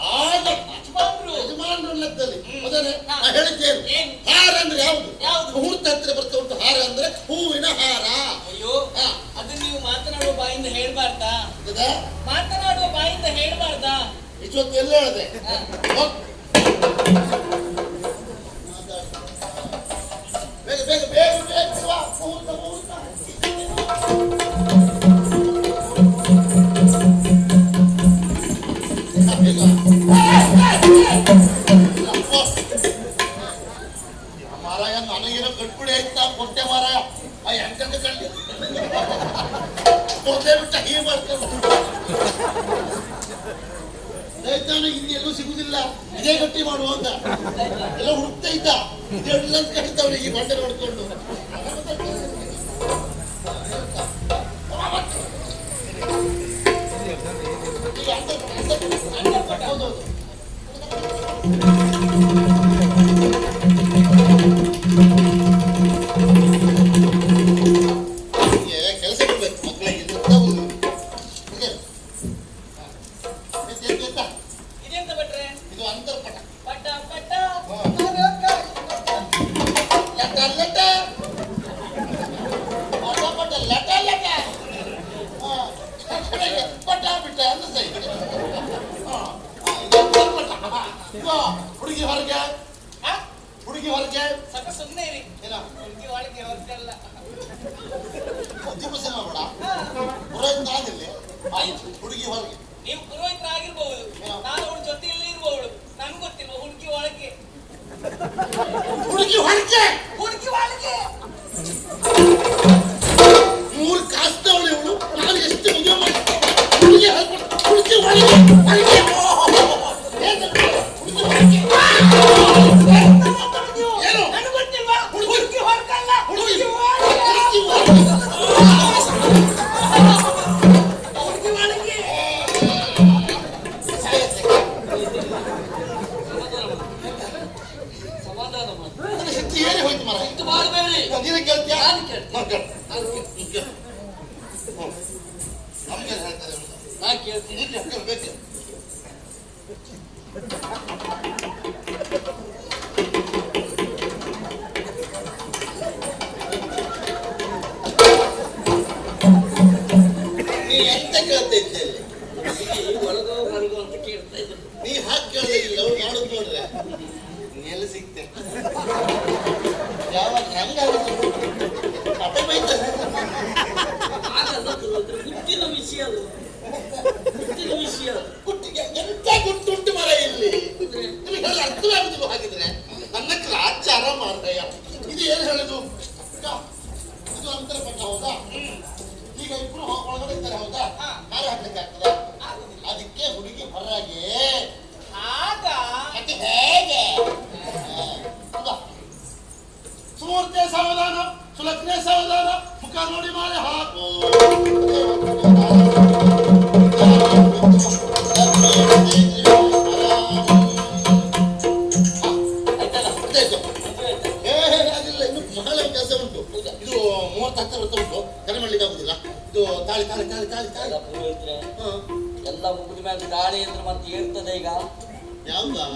ಹಾಗೆ ಯಜಮಾನ್ರು. ಯಜಮಾನರ ಲೆಕ್ಕದಲ್ಲಿ ಮೊದಲೇ ಹಾ. ನಾ ಹೇಳಿದ್ದೇನೆ ಏನು? ಹಾರ ಅಂದ್ರೆ ಯಾವುದು ಯಾವುದು? ಮುಹೂರ್ತ ಹತ್ರ ಬರ್ತಾ ಉಂಟು ಹಾರ ಅಂದ್ರೆ ಹೂವಿನ ಹಾರ ಅಯ್ಯೋ ಹಾ. ಅದು ನೀವು ಮಾತನಾಡುವ ಬಾಯಿಂದ ಹೇಳ್ಬಾರ್ದಾ ಗೊತ್ತಾ? ಮಾತನಾಡುವ ಬಾಯಿಂದ ಹೇಳ್ಬಾರ್ದಾ ಇಷ್ಟೊತ್ತು ಎಲ್ಲ ಹೇಳಿದೆ ಹಾ. ಹೋಗ್. ಬೇಗ ಬೇಗ ಬೇಗ ಬೇಗ ಬಾ. ಮುಹೂರ್ತ ಮುಹೂರ್ತ ಬೇಗ. ಮಾರಾಯ ನನಗೇನೋ ಕಟ್ಬಿಡಿ ಆಯ್ತಾ ಕೊಟ್ಟೆ ಮಾರಾಯ ಆ ಎಂಟಂತ ಕಳ್ಳಿ ಕೊಟ್ಟೆ ಬಿಟ್ಟ ಹೀಗೆ ಮಾಡ್ತಾರೆ ದೈತಾನ ಇನ್ನೆಲ್ಲೂ ಸಿಗುದಿಲ್ಲ ಇದೇ ಗಟ್ಟಿ ಮಾಡುವ ಅಂತ ಎಲ್ಲ ಹುಡುಕ್ತಾ ಇದ್ದ ಇದೆಲ್ಲ ಕಟ್ತಾವ್ರಿ ಈ ಬಂಡೆ ನೋಡ್ಕೊಂಡು ಈಗ ಹೌದೌದು ಕೆಲಸ ಕೊಡ್ಬೇಕು ಮಕ್ಕಳಿಗೆ ಇದೆಂತ ಭಟ್ರೆ ಇದು ಅಂತರ್ಪಟ ಪಟ್ಟ ಪಟ್ಟ ಲಟ ಲಟ ಪಟ ಪಟ ಲಟ ಲಟ ಪಟ ಬಿಟ್ಟ ಅಂತ ಸೈ ಇದು ಅಂತರ್ಪಟ ಹುಡುಗಿ ಹೊರಗೆ ಆ? ಹುಡುಗಿ ಹೊರಗೆ ಸ್ವಲ್ಪ ಸುಮ್ಮನೆ ಇರಿ ಏನ ಹುಡುಗಿ ಒಳಗೆ ಹೊರಗಲ್ಲ ಬುದ್ಧಿ ಪ್ರಸಂಗ ಬೇಡ ಪುರೋಹಿತ ಆಗಿರ್ಲಿ ಹುಡುಗಿ ಹೊರಗೆ ನೀವು ಪುರೋಹಿತರಾಗಿರ್ಬಹುದು ನಾನು ಅವಳ ಜೊತೆಯಲ್ಲಿ ಇರುವವಳು ನನ್ಗೆ ಗೊತ್ತಿಲ್ಲ ಹುಡುಗಿ ಒಳಗೆ ಹುಡುಗಿ ಹೊರಗೆ ಹುಡುಗಿ ಒಳಗೆ ಮೂರು ಕಾಸ್ತವಳು ಇವಳು ನಾನು ಎಷ್ಟು ಮದುವೆ ಮಾಡಿ ಹುಡುಗಿ ಹೊರಗೆ ಹುಡುಗಿ ಒಳಗೆ ಹೊರಗೆ ಏನು ನನಗೆ ಗೊತ್ತಿಲ್ವಾ ಹುಡುಗಿ ಹೊರಗಲ್ಲ ಹುಡುಗಿ ಹುಡುಗಿ ಹುಡುಗಿ ಒಳಗೆ ಒಳಗೆ ಹುಡುಗಿ ಒಳಗೆ ಸಮಾಧಾನ ಮಾಡಿ ನನ್ನ ಶಕ್ತಿ ಏನೇ ಹೋಯ್ತು ಮರ ಇದು ಮಾಡಬೇಡಿ ನೀನು ಕೇಳ್ತೀಯಾ ನಾನು ಕೇಳ್ತೀನಿ. ನಮ್ಗೆ ಹೇಳ್ತಾರೆ ನಾ ಕೇಳ್ತೀನಿ ಬೇಕು ನೀ ಎಂತ ಕೇಳ್ತಾ ಇದ್ದಲ್ಲಿ ಒಳಗೋ ಹೊರಗೋ ಅಂತ ಕೇಳ್ತಾ ಇದ್ರು ನೀ ಹಾಕಿ ಕೇಳಲಿಲ್ಲ ಅವ್ರು ಮಾಡುದು ನೋಡ್ರೆ ಎಲ್ಲಿ ಸಿಗ್ತೆ ಯಾವಾಗ ಹೆಂಗಾಗುತ್ತೆ ಕತೆ ಬೈತಾರೆ ಆಗಲ್ಲ ಗುಟ್ಟಿನ ವಿಷಯ ಅದು ಗುಟ್ಟಿನ ವಿಷಯ ಗುಟ್ಟಿಗೆ ಎಂತ ಗುಟ್ಟುಂಟು ಮರ ಇಲ್ಲಿ ನಿಮಗೆಲ್ಲ ಅರ್ಥವಾಗುದಿಲ್ಲ ಹಾಗಿದ್ರೆ ನನ್ನ ಕ್ಲಾಚಾರ ಮಾರ್ದಯ್ಯ ಇದು ಏನು ಹೇಳುದು ಇದು ಆಯ್ತಲ್ಲ ಆಯ್ತಾಯ್ತು. ಮದುವೆ ಆಯ್ತಾ? ಅದಿಲ್ಲ, ಇನ್ನು ಬಹಳ ಕೆಲಸ ಉಂಟು. ಇದು 30 ಹತ್ತಿರ ಬರ್ತಾ ಉಂಟು, ಕರೆ ಮಾಡ್ಲಿಕ್ಕೆ ಆಗುದಿಲ್ಲ. ಇದು ತಾಳಿ ತಾಳಿ ತಾಳಿ ತಾಳಿ ತಾಳಿ. ಎಲ್ಲ ಪುರೋಹಿತ್ರೆ ಹ. ಎಲ್ಲ ಮುಗಿದ ಮೇಲೆ ತಾಳಿ ಅಂದ್ರೆ ಮತ್ತೆ ಏರ್ತದೆ ಈಗ. ಯಾವ್ದಾ?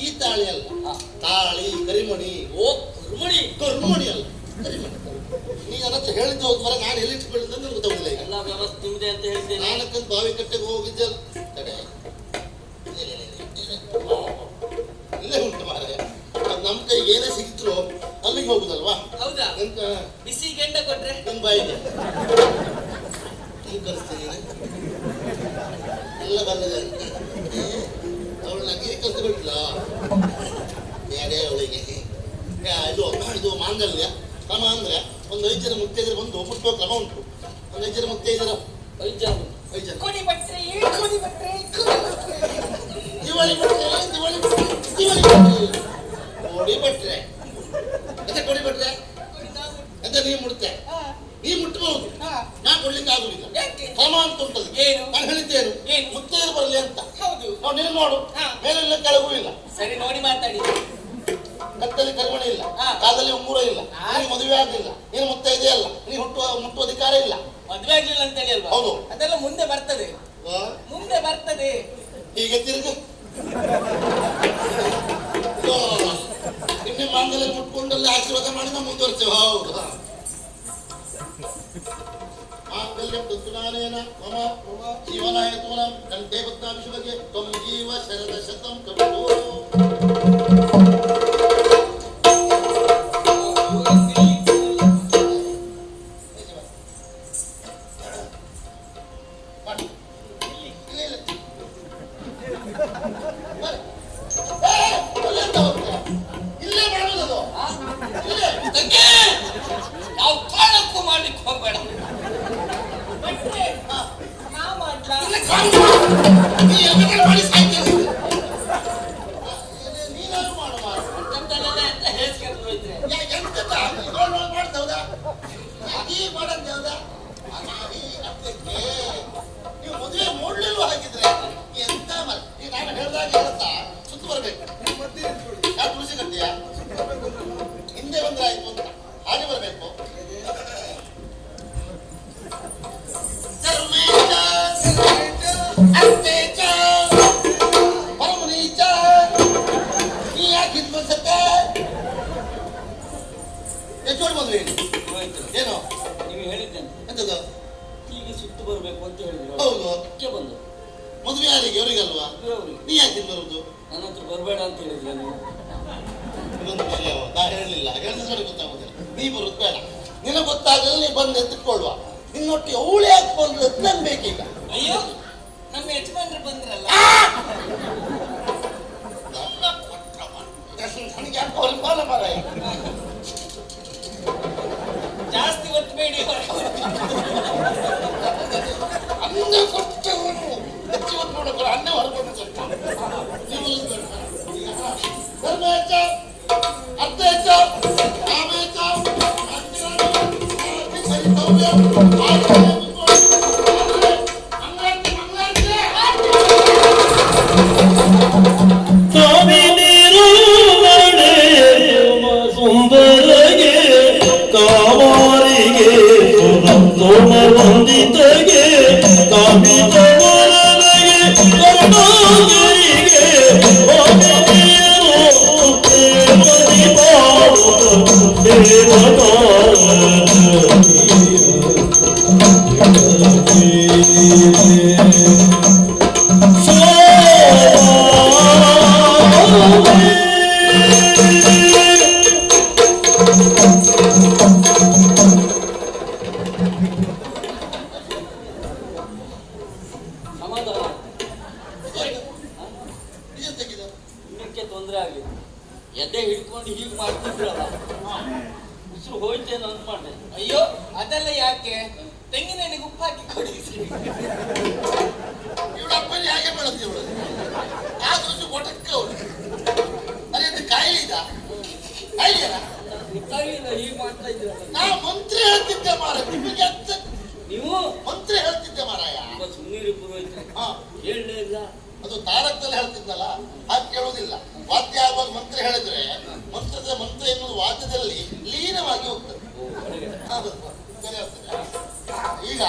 ಈ ತಾಳಿ ಅಲ್ಲ, ಹಾ. ತಾಳಿ ಕರಿಮಣಿ. ಓ ಕರ್ಮಣಿ. ಕರ್ಮಣಿ ಅಲ್ಲ, ಕರಿಮಣಿ. ನೀ ನನ್ನ ಹತ್ರ ಹೇಳಿದ್ದು ಹೋದ್ ಬರ ನಾನು ಎಲ್ಲಿ ಇಟ್ಬಿಡಿದ ನನಗೆ ಗೊತ್ತಾಗುದಿಲ್ಲ ಈಗ. ಎಲ್ಲ ವ್ಯವಸ್ಥೆ ಇದೆ ಅಂತ ಹೇಳ್ತೇನೆ. ನಾಲ್ಕಂತ ಬಾವಿ ಕಟ್ಟೆಗೆ ಹೋಗಿದ್ದೆ ಕಡೆ ಇಲ್ಲೇ ಉಂಟು ಮಾರೆ. ನಮ್ ಕೈಗೆ ಏನೇ ಸಿಕ್ಕಿದ್ರು ಅಲ್ಲಿಗೆ ಹೋಗುದಲ್ವಾ? ಹೌದಾ? ಎಂತ ಬಿಸಿ ಗೆಂಡ ಕೊಟ್ರೆ ನಿನ್ ಬಾಯಿಗೆ ನೀನ್ ಕಲಿಸ್ತೀನಿ ಎಲ್ಲ ಬಲ್ಲದೆ ಅವಳು ನಂಗೆ ಕಲ್ತ್ಕೊಟ್ಟಿಲ್ಲ ಬೇರೆ ಅವಳಿಗೆ. ಇದು ಮಾಂಗಲ್ಯ ಕ್ರಮ ಅಂದ್ರೆ ಒಂದು 5 ಜನ ಮುತ್ತೈದರ ಬಂದು ಮುಟ್ಟುವ ಕ್ರಮ ಉಂಟು. ಒಂದು 5 ಜನ ಮುತ್ತೈದರ 5 ಜನ 5 ಜನ ಕೊಡಿ ಬಟ್ರೆ ಕೊಡಿ ಬಟ್ರೆ ದಿವಾಳಿ ಬಟ್ರೆ ದಿವಾಳಿ ಬಟ್ರೆ ದಿವಾಳಿ ಬಟ್ರೆ ಕೋಡಿ ಬಟ್ರೆ ಅದೇ ಕೋಡಿ ಬಟ್ರೆ ಅಂತ ನೀವು ಮುಡುತ್ತೆ. ನೀ ಮುಟ್ಟಬಹುದು, ನಾ ಕೊಡ್ಲಿಕ್ಕೆ ಆಗುದಿಲ್ಲ. ಕ್ರಮ ಅಂತ ಉಂಟದು. ಏನು? ನಾನು ಹೇಳಿದ್ದೇನು ಏನು? ಮುತ್ತೈದು ಬರಲಿ ಅಂತ. ಹೌದು. ನಾವು ನೀನು ನೋಡು, ಮೇಲೆಲ್ಲ ಕೆಳಗೂ ಇಲ್ಲ, ಸರಿ ನೋಡಿ ಮಾತಾಡಿ. ಕತ್ತಲ್ಲಿ ಕರ್ಮಣಿ ಇಲ್ಲ, ಹಾ. ಕಾಲಲ್ಲಿ ಉಂಗುರ ಇಲ್ಲ, ನೀನು ಮದುವೆ ಆಗಿಲ್ಲ, ನೀನು ಮುತ್ತೈದೆ ಅಲ್ಲ, ನೀನು ಮುಟ್ಟುವ ಅಧಿಕಾರ ಇಲ್ಲ. ಮದ್ವೆ ಆಗ್ಲಿಲ್ಲ ಅಂತ ಹೇಳಿ ಅಲ್ವಾ? ಹೌದು. ಅದೆಲ್ಲ ಮುಂದೆ ಬರ್ತದೆ, ವಾ, ಮುಂದೆ ಬರ್ತದೆ. ಹೀಗೆ ತಿರುಗು. ನಿನ್ನೆ ಮಾಂಗಲ್ಯ ಮುಟ್ಕೊಂಡಲ್ಲಿ ಆಶೀರ್ವಾದ ಮಾಡಿ ನಾವು ಮುಂದುವರ್ತೇವೆ. ಹೌದು. ಮಾಂಗಲ್ಯ ಪುತ್ರಾನೇನ ಮಮ ಜೀವನಾಯ ತೂನಂ ಕಂಠೆ ಬದ್ಧಾಭಿಷುಭಗೆ ತ್ವಂ ಜೀವ ಶರದ ಶತಂ ಕವಿತೋ. ನಾವು ಕಾರಣಕ್ಕೂ ಮಾಡ್ಲಿಕ್ಕೆ ಹೋಗ್ಬೇಡ. ನಾ ಮಾಡ್ಲಾ? ಅಂತಂದೆಲ್ಲ ಎಂತ ಹೇಳ್ಸ್ಕೊಂಡು ಹೋಯ್ತ್ರೆ? ನೀವು ಮದುವೆ ನೋಡ್ಲಿಲ್ವ ಹಾಗಿದ್ರೆ ಎಂತ ನಾನು ಹೇಳ್ದಾಗ ಹೇಳ್ತಾ ಸುತ್ತು ಬರ್ಬೇಕು. ಯಾರು ತುಳಸಿ ಕಟ್ಟಿಯ ಹಿಂದೆ ಬಂದ್ರೆ ಆಯ್ತು ಅಂತ ಹಾಗೆ ಬರ್ಬೇಕು. ನೀ ಯಾಕೆ ಇದು ಅನ್ಸತ್ತೆ? ಎಷ್ಟು ಬಂದ್ರಿ ಹೋಯ್ತು. ಏನು ನೀವು ಹೇಳಿದ್ದೇನೆ ಎಂತದ್ದು? ಹೀಗೆ ಸುತ್ತು ಬರ್ಬೇಕು ಅಂತ ಹೇಳಿದ್ರು. ಹೌದು, ಅದಕ್ಕೆ ಬಂದು ಮದುವೆ ಯಾರಿಗೆ ಅವರಿಗಲ್ವಾ? ಅವ್ರಿಗೆ ನೀ ಯಾಕೆ ಇಲ್ಲಿ ಬರುದು? ನನ್ನ ಹತ್ರ ಬರಬೇಡ ಅಂತ ಹೇಳಿದ್ರೆ ನೀವು. ಇದೊಂದು ವಿಷಯ ನಾ ಹೇಳಲಿಲ್ಲ, ಹೇಳಿದ್ರೆ ಗೊತ್ತಾಗುದಿಲ್ಲ. ನೀ ಬರುದು ಬೇಡ, ನಿನಗೆ ಗೊತ್ತಾಗಲ್ಲ. ನೀ ಬಂದು ಎತ್ತಿಕೊಳ್ಳುವ ನಿನ್ನೊಟ್ಟಿಗೆ ಅವಳು ಯಾಕೆ ಬಂದು ನನ್ ಬೇಕೀಗ. ಅಯ್ಯೋ ನಮ್ಮ ಯಜಮಾನ್ರು ಬಂದ್ರಲ್ಲ. ನನಗೆ ಯಾಕೆ ಅವ್ರಿಗೆ ಮಾನ ಮಾರಾಯ. ಜಾಸ್ತಿ ಒತ್ತಬೇಡಿ. ಅನ್ನ ಕೊಟ್ಟವನು ಹೆಚ್ಚು ಹೊತ್ತು ನೋಡಕ್ಕೆ ಅನ್ನ ಹೊರಕೊಂಡು ಸ್ವಲ್ಪ ಧರ್ಮ ಹೆಚ್ಚ, ಅರ್ಥ ಹೆಚ್ಚ, ಕಾಮ ಹೆಚ್ಚ, ಸರಿತವ್ಯ ಸುಂದರಗೆ ಕಾಮಾರಿಗೆ ಸುರತೋಣ ವಂದಿತಗೆ ಕಾಮಿತವರನಿಗೆ ಕರುಣಾಗರಿಗೆ ಸಮಾಧಾನ ತೆಗೆದ ಇನ್ನಕ್ಕೆ ತೊಂದರೆ ಆಗಿದೆ. ಎದೆ ಹಿಡ್ಕೊಂಡು ಹೀಗೆ ಮಾಡ್ತಿದ್ರಲ್ಲ, ಉಸಿರು ಹೋಯ್ತೇನೋ ಅಂತ ಮಾಡಿದೆ. ಅಯ್ಯೋ ಅದೆಲ್ಲ ಯಾಕೆ, ತೆಂಗಿನೆಣ್ಣೆಗೆ ಉಪ್ಪು ಹಾಕಿ ಕೊಡಿ. ಇವಳ ಅಪ್ಪನೇ ಹಾಗೆ ಮಾಡುತ್ತೆ. ಇವಳು ಆದ್ರೂ ಒಟಕ್ಕೆ ಅವಳು ಅದೇ ಕಾಯಿಲೆ ಇದ ಕಾಯಿಲೆಯಲ್ಲ. ಗೊತ್ತಾಗಿಲ್ಲ ಹೀಗೆ ಮಾಡ್ತಾ ಇದ್ರಲ್ಲ. ನಾ ಮಂತ್ರಿ ಹೇಳ್ತಿದ್ದೆ ಮಾರ ನಿಮಗೆ ಅಂತ. ನೀವು ಮಂತ್ರಿ ಹೇಳ್ತಿದ್ದೆ ಮಾರಾಯ. ಸುಮ್ಮನೆ ಪುರೋಹಿತರೆ ಹಾ ಹೇಳಲೇ ಇಲ್ಲ. ಅದು ತಾರಕದಲ್ಲಿ ಹೇಳ್ತಿದ್ನಲ್ಲ ಹಾಗೆ ಕೇಳುವುದಿಲ್ಲ. ವಾದ್ಯ ಆಗುವಾಗ ಮಂತ್ರ ಹೇಳಿದ್ರೆ ಮಂತ್ರ ಎನ್ನುವುದು ವಾದ್ಯದಲ್ಲಿ ಲೀನವಾಗಿ ಹೋಗ್ತದೆ. ಹೌದು, ಸರಿ ಆಗ್ತದೆ. ಈಗ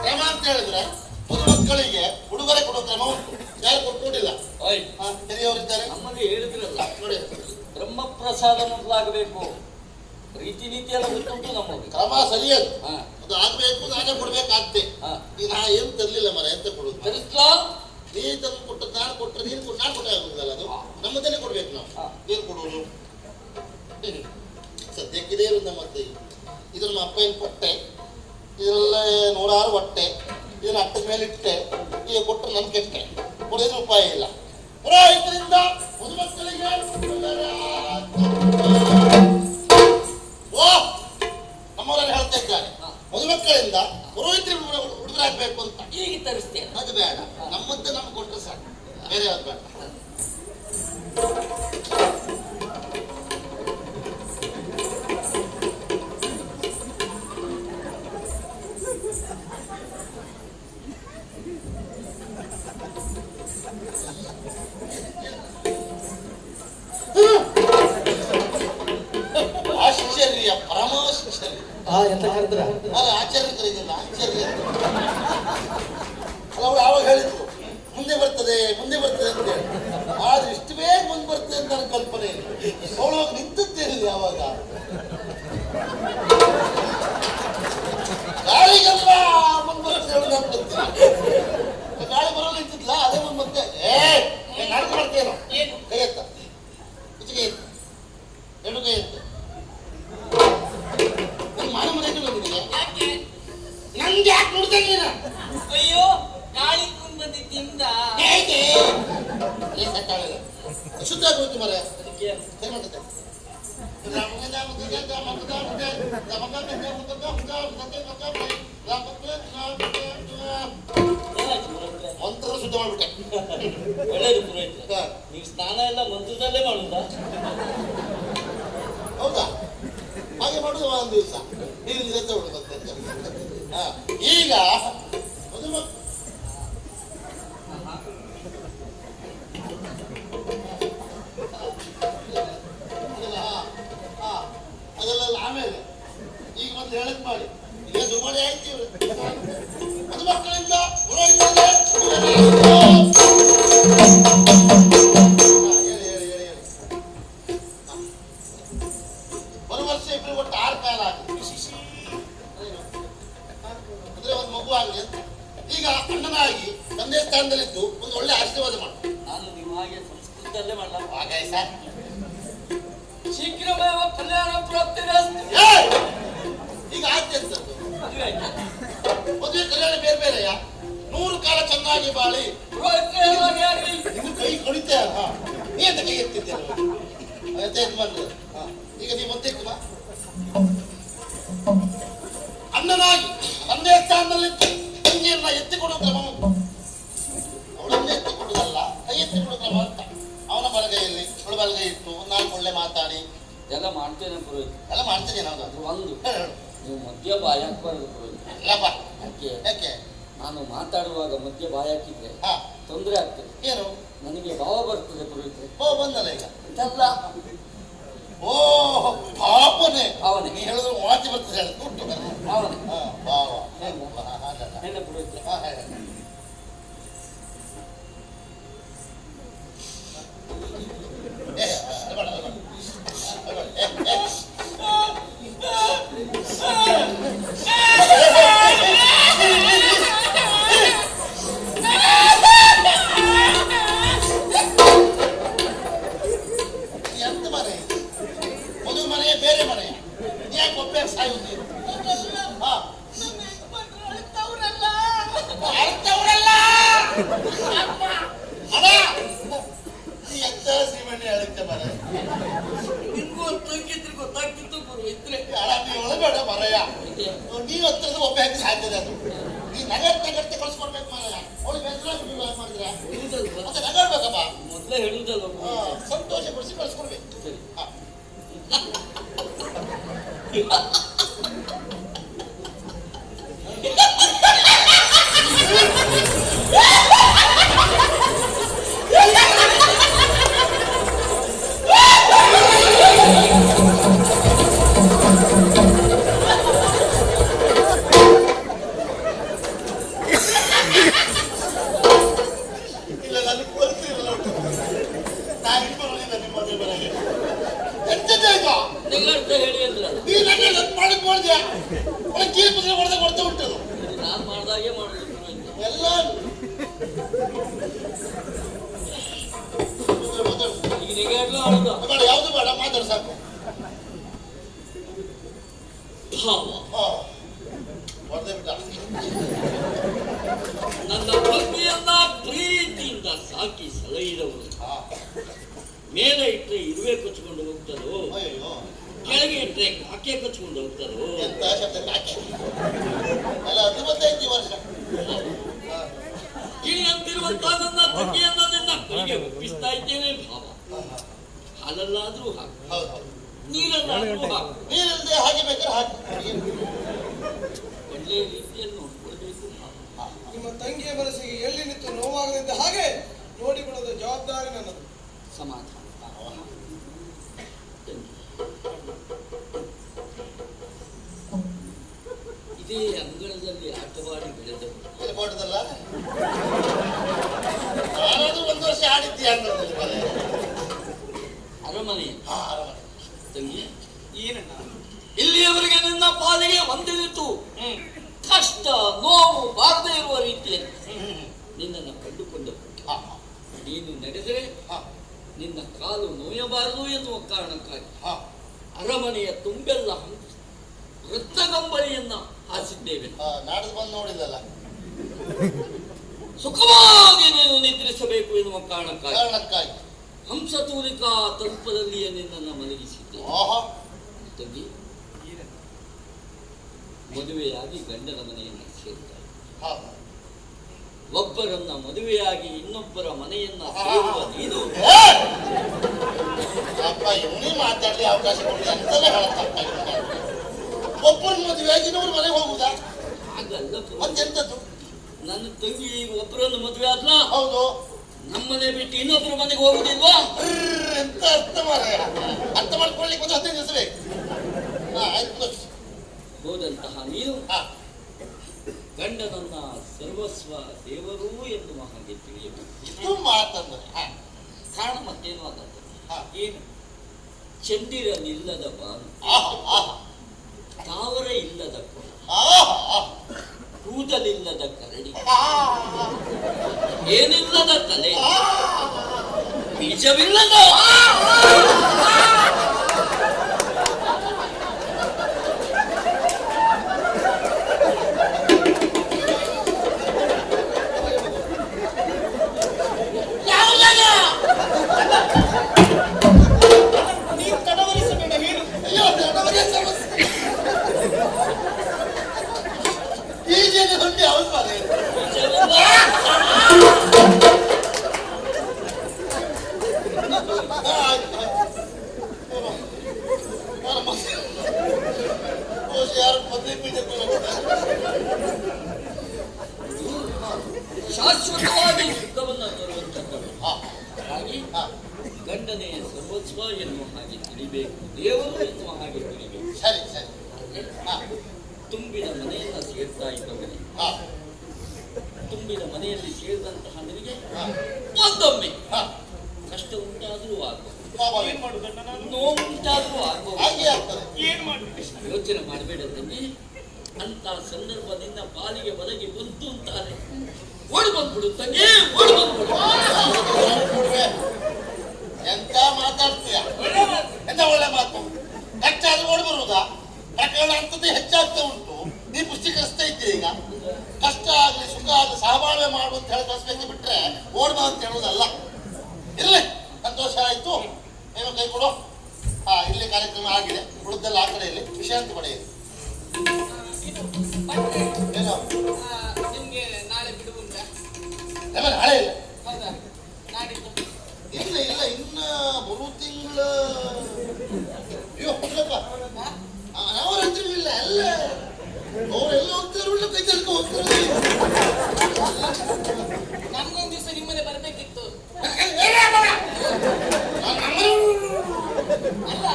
ಕ್ರಮ ಅಂತ ಹೇಳಿದ್ರೆ ಮಕ್ಕಳಿಗೆ ಉಡುಗೊರೆ ಕೊಡುವ ಕ್ರಮ ಉಂಟು. ಯಾರು ಕೊಟ್ಟುಕೊಂಡಿಲ್ಲ ಓಯ್ ಹಿರಿಯವರಿದ್ದಾರೆ. ನಮ್ಮಲ್ಲಿ ಹೇಳಿದ್ರಲ್ಲ ನೋಡಿ, ಬ್ರಹ್ಮ ಪ್ರಸಾದ ಮೊದಲಾಗಬೇಕು. ರೀತಿ ನೀತಿ ಎಲ್ಲ ಗೊತ್ತುಂಟು ನಮಗೆ. ಕ್ರಮ ಸರಿಯದು. ಹಾ ಅದು ಆಗ್ಬೇಕು, ನಾನೇ ಕೊಡ್ಬೇಕಾಗ್ತೆ. ಹಾ ಈಗ ನಾ ಏನು ತರ್ಲಿಲ್ಲ ಮರ, ಎಂತ ಕೊಡುದು? ತರಿಸ್ಲಾ? ನೀ ತಂದು ಕೊಟ್ಟು ನಾನು ಕೊಟ್ಟರೆ ನೀನು ಕೊಟ್ಟು ನಾನು ಕೊಟ್ಟೆ ಆಗುದಿಲ್ಲ. ಅದು ನಮ್ಮದನ್ನೇ ಕೊಡ್ಬೇಕು ನಾವು. ಏನು ಕೊಡುವುದು? ಸದ್ಯಕ್ಕಿದೆ ಇರುದು ನಮ್ಮ ಅತ್ತೆ. ಇದು ನಮ್ಮ ಅಪ್ಪ ಏನು ಕೊಟ್ಟೆ, ಇದರೆಲ್ಲ 106 ಹೊಟ್ಟೆ, ಇದನ್ನ ಅಟ್ಟದ ಮೇಲೆ ಇಟ್ಟೆ. ಈಗ ಕೊಟ್ಟರೆ ನನ್ ಕೆಟ್ಟೆ, ಕೊಡೋದ್ರ ಉಪಾಯ ಇಲ್ಲ. ಪುರೋಹಿತರಿಂದ ಮದುಮಕ್ಕಳಿಗೆ ಓ ನಮ್ಮವರಲ್ಲಿ ಹೇಳ್ತಾ ಇದ್ದಾರೆ, ಮದುಮಕ್ಕಳಿಂದ ಪುರೋಹಿತರಿಗೆ ಉಡುಗೊರೆ ಆಗ್ಬೇಕು ಅಂತ. ಈಗ ತರಿಸ್ತೇನೆ. ಅದು ಬೇಡ, ನಮ್ಮದ್ದು ನಮ್ಗೆ ಕೊಟ್ಟರೆ ಸಾಕು, ಬೇರೆ ಯಾವ್ದು ಬೇಡ. ಆಶ್ಚರ್ಯ, ಪರಮಾಶ್ಚರ್ಯ. ಎಂತ ಕರೆದ್ರ? ಅಲ್ಲ, ಆಶ್ಚರ್ಯ ಕರೀದಿಲ್ಲ, ಆಶ್ಚರ್ಯ ಅಂತ. ಅಲ್ಲ, ಅವಳು ಆವಾಗ ಹೇಳಿದ್ರು ಮುಂದೆ ಬರ್ತದೆ ಮುಂದೆ ಬರ್ತದೆ ಅಂತ ಹೇಳಿ. ಆದ್ರೆ ಇಷ್ಟು ಬೇಗ ಮುಂದೆ ಬರ್ತದೆ ಅಂತ ನನ್ನ ಕಲ್ಪನೆ ಇಲ್ಲ. ಅವಳು ಹೋಗಿ ನಿಂತದ್ದೇನಿಲ್ಲ ಯಾವಾಗ. ಗಾಳಿಗೆಲ್ಲ ಮುಂದೆ ಬರ್ತದೆ ಹೇಳೋದು ನಾನು ಗೊತ್ತಿಲ್ಲ. ಗಾಳಿ ಬರೋಲ್ಲ ನಿಂತಿದ್ಲ, ಅದೇ ಮುಂದೆ ಮತ್ತೆ ನಾಟಕ ಮಾಡ್ತೇನೋ. ಕೈ ಎತ್ತ, ಕೈ ಎತ್ತ, ಎರಡು ಕೈ ಎತ್ತ. ಮಾನ ಮನೆಗೆ ಬಂದಿದ್ದೀಯ? ನಂಗೆ ಯಾಕೆ ನೋಡ್ತಾ ನೀನ? ಅಯ್ಯೋ ಗಾಳಿ ಬಂದಿದ್ದಿಂದ ಹೇಗೆ ಶುದ್ಧ ಆಗೋಯ್ತು ಮರ. ಅದಕ್ಕೆ ಏನ್ ಮಾಡ್ತದೆ? ಏನಾಯ್ತು ಪುರೋಹಿತ್ರೆ? ಮಂತ್ರ ಶುದ್ಧ ಮಾಡ್ಬಿಟ್ಟೆ. ಒಳ್ಳೇದು ಪುರೋಹಿತ್ರೆ. ನೀವು ಸ್ನಾನ ಎಲ್ಲ ಮಂತ್ರದಲ್ಲೇ ಮಾಡುದಾ? ಹೌದಾ? ಹಾಗೆ ಮಾಡುದು ಒಂದು ದಿವಸ ನೀರು ಜೊತೆ ಹುಡುಗಂತೆ. ಈಗ ಮದುಮಕ್ ಅದೆಲ್ಲ ಆಮೇಲೆ ಈಗ ಮತ್ತೆ ಹೇಳಕ್ ಮಾಡಿ. ಈಗ ದುಬಾರಿ ಆಯ್ತು. ಮದುಮಕ್ಕಳಿಂದ ಬರುವ ವರ್ಷ ಇಬ್ಬರು ಒಟ್ಟು 6 ಕಾಲ ಆಗಿದೆ. ಅಂದ್ರೆ ಒಂದು ಮಗು ಆಗಲಿ ಅಂತ. ಈಗ ಅಣ್ಣನಾಗಿ ತಂದೆ ಸ್ಥಾನದಲ್ಲಿದ್ದು ಒಂದು ಒಳ್ಳೆ ಆಶೀರ್ವಾದ ಮಾಡು. ನಾನು ನಿಮ್ಮ ಹಾಗೆ ಸಂಸ್ಕೃತದಲ್ಲೇ ಮಾಡಲ್ಲ. ಹಾಗಾಯ್ ಸರ್. ಶೀಘ್ರಮೇವ ಕಲ್ಯಾಣ ಪ್ರಾಪ್ತಿ. ಈಗ ಆಯ್ತು ಅಂತದ್ದು. ಮದುವೆ ಆಯ್ತಾ? ಮದುವೆ ಕಲ್ಯಾಣ ಬೇರೆ ಬೇರೆಯಾ? 100 ಕಾಲ ಚೆನ್ನಾಗಿ ಬಾಳಿ. ಪುರೋಹಿತ್ರೆ ಹೇಳುವಾಗ ಯಾರು? ನಿನ್ನ ಕೈ ಕೊಡಿತೆ. ನೀ ಅಂತ ಕೈ ಎತ್ತಿದ್ದೆ ಯಜಮಾನ್ರು. ಈಗ ನೀ ಮತ್ತೆ ಇತ್ತು ಅಣ್ಣನಾಗಿ ತಂದೆ ಸ್ಥಾನದಲ್ಲಿ ತಂಗಿಯನ್ನ ಎತ್ತಿಕೊಡುವ ಕ್ರಮ ಉಂಟು. ಅವಳನ್ನೇ ಎತ್ತಿಕೊಡುವುದಲ್ಲ, ಕೈ ಎತ್ತಿಕೊಡುವ ಕ್ರಮ ಅಂತ. ಅವನ ಬಲಗೈಯಲ್ಲಿ ಅವಳ ಬಲಗೈ ಇಟ್ಟು 4 ಒಳ್ಳೆ ಮಾತಾಡಿ ಎಲ್ಲ ಮಾಡ್ತೇನೆ ಪುರೋಹಿತ್ರೆ. ಎಲ್ಲ ಮಾಡ್ತೀನಿ ನಾವು. ಅದು ಒಂದು ಹೇಳು. ನೀವು ಮಧ್ಯ ಬಾಯಿ ಹಾಕ್ಬಾರ್ದು ಪುರೋಹಿತ್ರೆ. ಇಲ್ಲಪ್ಪ. ಯಾಕೆ? ಯಾಕೆ? ನಾನು ಮಾತಾಡುವಾಗ ಮಧ್ಯ ಬಾಯಿ ಹಾಕಿದ್ರೆ ಹಾ ತೊಂದರೆ ಆಗ್ತದೆ. ಏನು? ನನಗೆ ಭಾವ ಬರ್ತದೆ ಪುರೋಹಿತ್ರೆ. ಓ ಬಂದಲ್ಲ ಈಗ. ಇದಲ್ಲ ಓ ಪಾಪನೆ. ಭಾವನೆ. ನೀ ಹೇಳಿದ್ರು ಮಾತಿ ಬರ್ತದೆ ಹೇಳಿ ದುಡ್ಡು. ಭಾವನೆ. ಭಾವ. ಹೆಣ್ಣ ಪುರೋಹಿತ್ರೆ. ಎಂತ ಮನೆ? ಮದುವೆ ಮನೆಯ ಬೇರೆ ಮನೆಯ? ಯಾಕೆ ಒಬ್ಬ ಸಾಯುವುದು? ಅರ್ಥವರಲ್ಲ. ಎಂತ ಶ್ರೀಮಣಿ ಹೇಳುತ್ತೆ ಮರ. ನಿಮ್ಗೂ ಗೊತ್ತಾಗಿದ್ರೆ ಗೊತ್ತಾಗ್ತಿತ್ತು ಪುರೋಹಿತ್ರೆ. ನೀವು ಒಳಬೇಡ ಮರಯ. ನೀವು ಹತ್ರದ ಒಬ್ಬ ಹೆಂಗೆ ಸಾಧ್ಯದ ಅದು? ನೀ ನಗರ್ತೆ ಕಳ್ಸ್ಕೊಡ್ಬೇಕು ಮರಯ. ಅವಳು ಬೆಂದ್ರ ಮಾಡಿದ್ರೆ ಹೇಳುದಲ್ವಾ? ಮತ್ತೆ ನಗರ್ಬೇಕಪ್ಪ. ಮೊದಲೇ ಹೇಳುದಲ್ವ ಪುರೋಹಿತ್ರೆ? ಸಂತೋಷ ಪಡಿಸಿ ಕಳ್ಸ್ಕೊಡ್ಬೇಕು. ಸರಿ. ಹಾಗೆ ಮಾಡುದು ಪುರೋಹಿತ. ಎಲ್ಲ ಈಗ ನಿಗಾಡ್ಲು ಆಡುದು ಬೇಡ, ಯಾವುದು ಬೇಡ, ಮಾತಾಡು ಸಾಕು. ಭಾವ ಹೊಡೆದೇ ಬಿಟ್ಟ. ನನ್ನ ತಂಗಿಯನ್ನ ಪ್ರೀತಿಯಿಂದ ಸಾಕಿ ಸಲಹಿದವರು ಮೇಲೆ ಇಟ್ಟರೆ ಇರುವೆ ಕೊಚ್ಚಿಕೊಂಡು ಹೋಗ್ತಾರೋ, ಅಯ್ಯೋ, ಕೆಳಗೆ ಇಟ್ಟರೆ ಕಾಕೆ ಕೊಚ್ಚಿಕೊಂಡು ಹೋಗ್ತಾರೋ. ಎಂತ ಶಬ್ದ ಕಾಕೆ ಅಲ್ಲ, 15 ವರ್ಷ. ಇಳಿಯಂತಿರುವಂತ ನನ್ನ ತಂಗಿಯನ್ನ ನಿನ್ನ ಕೈಗೆ ಒಪ್ಪಿಸ್ತಾ ಇದ್ದೇನೆ ಭಾವ. ಹಾಲಲ್ಲಾದ್ರೂ ಹಾಕು, ಹೌದು, ನೀರಲ್ಲಾದ್ರೂ ಹಾಕು, ನೀರಿಲ್ಲದೆ ಹಾಗೆ ಬೇಕಾದ್ರೆ ಹಾಕಿ. ಒಳ್ಳೆಯ ರೀತಿಯಲ್ಲಿ ನೋಡ್ಕೊಳ್ಬೇಕು ಭಾವ. ನಿಮ್ಮ ತಂಗಿಯ ಮನಸ್ಸಿಗೆ ಎಲ್ಲಿ ನಿಂತು ನೋವಾಗದಂತೆ ಹಾಗೆ ನೋಡಿಕೊಳ್ಳೋದು ಜವಾಬ್ದಾರಿ ನನ್ನದು. ಸಮಾಧಾನ. ಇದೇ ಅಂಗಳದಲ್ಲಿ ಆಟವಾಡಿ ಬೆಳೆದವರು. ತಿಳ್ಕೊಂಡದಲ್ಲ, ನಾನಾದ್ರೂ 1 ವರ್ಷ ಆಡಿದ್ದೀಯ ಅಂತ ಅರಮನೆ ಅರಮನೆ. ತಂಗಿ, ಏನಣ್ಣ? ಇಲ್ಲಿಯವರೆಗೆ ನಿನ್ನ ಪಾಲಿಗೆ ಒಂದಿನಿತು ಕಷ್ಟ ನೋವು ಬಾರದೇ ಇರುವ ರೀತಿಯಲ್ಲಿ ನಿನ್ನನ್ನು ಕಂಡುಕೊಂಡರು. ನೀನು ನಡೆದರೆ ನಿನ್ನ ಕಾಲು ನೋಯಬಾರದು ಎನ್ನುವ ಕಾರಣಕ್ಕಾಗಿ ಅರಮನೆಯ ತುಂಬೆಲ್ಲ ರತ್ನಗಂಬಳಿಯನ್ನ ಹಾಸಿದ್ದೇವೆ. ನಾಡ್ದು ಬಂದು ನೋಡಿದಲ್ಲ, ಸುಖವಾಗಿ ನೀನು ನಿದ್ರಿಸಬೇಕು ಎನ್ನುವ ಕಾರಣಕ್ಕಾಗಿ ಕಾರಣಕ್ಕಾಗಿ ಹಂಸತೂಲಿಕಾ ತಲ್ಪದಲ್ಲಿಯೇ ನಿನ್ನನ್ನು ಮಲಗಿಸಿದ್ದೆ. ತಂಗಿ, ಮದುವೆಯಾಗಿ ಗಂಡನ ಮನೆಯನ್ನು ಸೇರ್ತಾರೆ. ಒಬ್ಬರನ್ನ ಮದುವೆಯಾಗಿ ಇನ್ನೊಬ್ಬರ ಮನೆಯನ್ನ ಸೇರುವ ನೀನು ಅಪ್ಪ ಇವನೇ ಮಾತಾಡ್ಲಿ ಅವಕಾಶ ಕೊಡಿ ಅಂತಲೇ ಹೇಳತ್ತಪ್ಪ. ಒಬ್ಬರು ಮದುವೆಯಾಗಿ ಇನ್ನೊಬ್ರು ಮನೆಗೆ ಹೋಗುದಾ? ಹಾಗಲ್ಲ ಪುರೋಹಿತ. ಮತ್ತೆಂತದ್ದು? ನನ್ನ ತಂಗಿ ಈಗ ಒಬ್ಬರನ್ನು ಮದುವೆ ಆದ್ಲ, ಹೌದು, ನಮ್ಮನೆ ಬಿಟ್ಟು ಇನ್ನೊಬ್ಬರ ಮನೆಗೆ ಹೋಗುದಿಲ್ವಾ? ಎಂತ ಅರ್ಥ ಮಾಡ್ಕೊಳ್ಳಿಕ್ಕೆ ಒಂದು 15 ದಿವಸ ಬೇಕು. ಆಯ್ತು, ಹೋದಂತಹ ನೀನು ಗಂಡನನ್ನ ಸರ್ವಸ್ವ ದೇವರು ಎನ್ನುವ ಹಾಗೆ ತಿಳಿಯಬೇಕು. ಇದು ಮಾತಂದ್ರೆ ಕಾರಣ ಮತ್ತೇನು ಅಲ್ಲ, ಏನು ಚಂದಿರನಿಲ್ಲದ ಬಾನು, ತಾವರ ಇಲ್ಲದ ಕೊಳ, ಕೂದಲಿಲ್ಲದ ಕರಡಿ, ಏನಿಲ್ಲದ ತಲೆ, ಬೀಜವಿಲ್ಲದ ನೀವು ತಡವರಿಸಬೇಡ, ಹೇಳು. ಅಯ್ಯೋ, ನಮಗೆ ಸಮಸ್ಯೆ ಈಜೇನೆ ಹೊಂದಿ ಅವನು ಮನೆ ಯಾರು ಮದುವೆ ಬೀಜ ಶಾಶ್ವತವಾಗಿ ಸುಖವನ್ನು ತರುವಂಥದ್ದು. ಹಾಗಾಗಿ ಗಂಡನೇ ಸರ್ವಸ್ವ ಎನ್ನುವ ಹಾಗೆ ತಿಳಿಬೇಕು, ದೇವರು ಎನ್ನುವ ಹಾಗೆ ತಿಳಿಬೇಕು. ಸರಿ ಸರಿ. ತುಂಬಿದ ಮನೆಯನ್ನ ಸೇರ್ತಾ ಇದ್ದವನೇ, ತುಂಬಿದ ಮನೆಯಲ್ಲಿ ಸೇರಿದಂತಹ ನಿನಗೆ ಒಂದೊಮ್ಮೆ ಕಷ್ಟ ಉಂಟಾದ್ರೂ ಆಗಬಹುದು, ಏನ್ ಮಾಡುದಣ್ಣ ನಾನು? ನೋವು ಉಂಟಾದ್ರೂ ಆಗಬಹುದು. ಹಾಗೆ ಆಗ್ತದೆ. ಏನ್ ಮಾಡ್ಬಿಡಿ? ಯೋಚನೆ ಮಾಡಬೇಡ ತಂಗಿ. ಅಂತ ಸಂದರ್ಭ ನಿನ್ನ ಪಾಲಿಗೆ ಒದಗಿ ಬಂತು ಅಂತಾರೆ, ಓಡಿ ಬಂದ್ಬಿಡು ತಂಗಿ, ಓಡಿ ಬಂದ್ಬಿಡು. ಎಂತ ಮಾತಾಡ್ತೀಯ? ಎಂತ ಒಳ್ಳೆ ಮಾತು. ಕಚ್ಚಾದ್ರೂ ಓಡಿ ಬರುವುದಾ? ಪ್ರಕರಣ ಅಂತದ್ದು ಹೆಚ್ಚಾಗ್ತಾ ಉಂಟು. ನೀ ಪುಷ್ಟಿಕರಿಸ್ತಾ ಇದ್ದೀಯ. ಈಗ ಕಷ್ಟ ಆಗ್ಲಿ ಸುಖ ಆಗ್ಲಿ ಸಹಬಾಳ್ವೆ ಮಾಡು ಅಂತ ಹೇಳಿ ಕಳಿಸ್ಬೇಕು ಬಿಟ್ರೆ ಓಡ್ಬಾ ಅಂತ ಹೇಳುವುದಲ್ಲ. ಇರ್ಲಿ, ಸಂತೋಷ ಆಯ್ತು. ಏನೋ ಕೈ ಕೊಡು. ಇಲ್ಲಿ ಕಾರ್ಯಕ್ರಮ ಆಗಿದೆ, ಉಳಿದೆಲ್ಲ ಆ ಕಡೆಯಲ್ಲಿ ವಿಷಯಾಂತಿ ಪಡೆಯಿರಿ. ಏನೋ ನಿಮ್ಗೆ ನಾಳೆ ಬಿಡುವು ಉಂಟಾ? ನಾಳೆ ಇಲ್ಲ. ಹೌದಾ? ನಾಡಿದ್ದು ಇಲ್ಲ ಇಲ್ಲ, ಇನ್ನ 3 ತಿಂಗಳ. ಅಯ್ಯೋ ಹೋಗಪ್ಪ, ಅವರಂದ್ರೂ ಇಲ್ಲ. ಅಲ್ಲ, ಅವರೆಲ್ಲ ಹೋಗ್ತಾರೆ, ಒಳ್ಳೆ ಕೈ ತಳ್ಕೊ ಹೋಗ್ತಾರೆ. ನಮ್ಗೊಂದು ದಿವಸ ನಿಮ್ಮನೆ ಬರ್ಬೇಕಿತ್ತು. ಅಲ್ಲ,